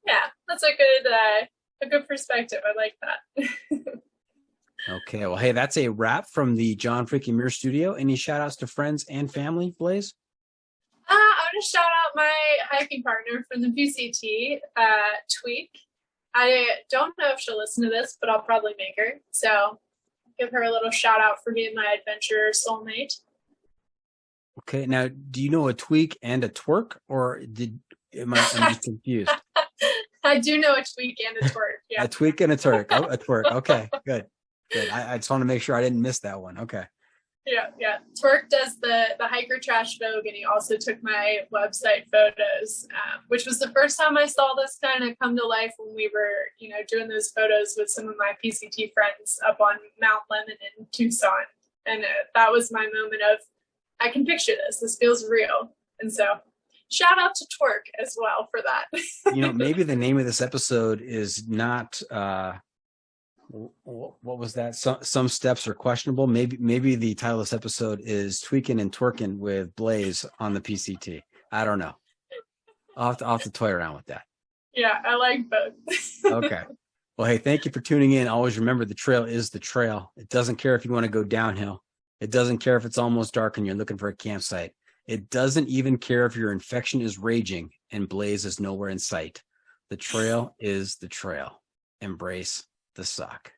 Yeah, that's a good perspective. I like that. Okay, well, hey, that's a wrap from the John Freaking Muir studio. Any shout outs to friends and family, Blaze? I want to shout out my hiking partner from the PCT, Tweak. I don't know if she'll listen to this, but I'll probably make her. So give her a little shout out for being my adventure soulmate. Okay, now, do you know a tweak and a twerk, or am I just confused? I do know a tweak and a twerk. Yeah, a tweak and a twerk. Oh, a twerk. Okay, good. I just want to make sure I didn't miss that one. Okay. Yeah. Twerk does the hiker trash Vogue, and he also took my website photos, which was the first time I saw this kind of come to life when we were, doing those photos with some of my PCT friends up on Mount Lemmon in Tucson. And that was my moment of, I can picture this. This feels real. And so shout out to Twerk as well for that. Maybe the name of this episode is not, what was that? Some steps are questionable. Maybe the title of this episode is Tweaking and Twerking with Blaze on the PCT. I don't know. I'll have to toy around with that. Yeah, I like both. Okay. Well, hey, thank you for tuning in. Always remember, the trail is the trail. It doesn't care if you want to go downhill. It doesn't care if it's almost dark and you're looking for a campsite. It doesn't even care if your infection is raging and Blaze is nowhere in sight. The trail is the trail. Embrace the suck.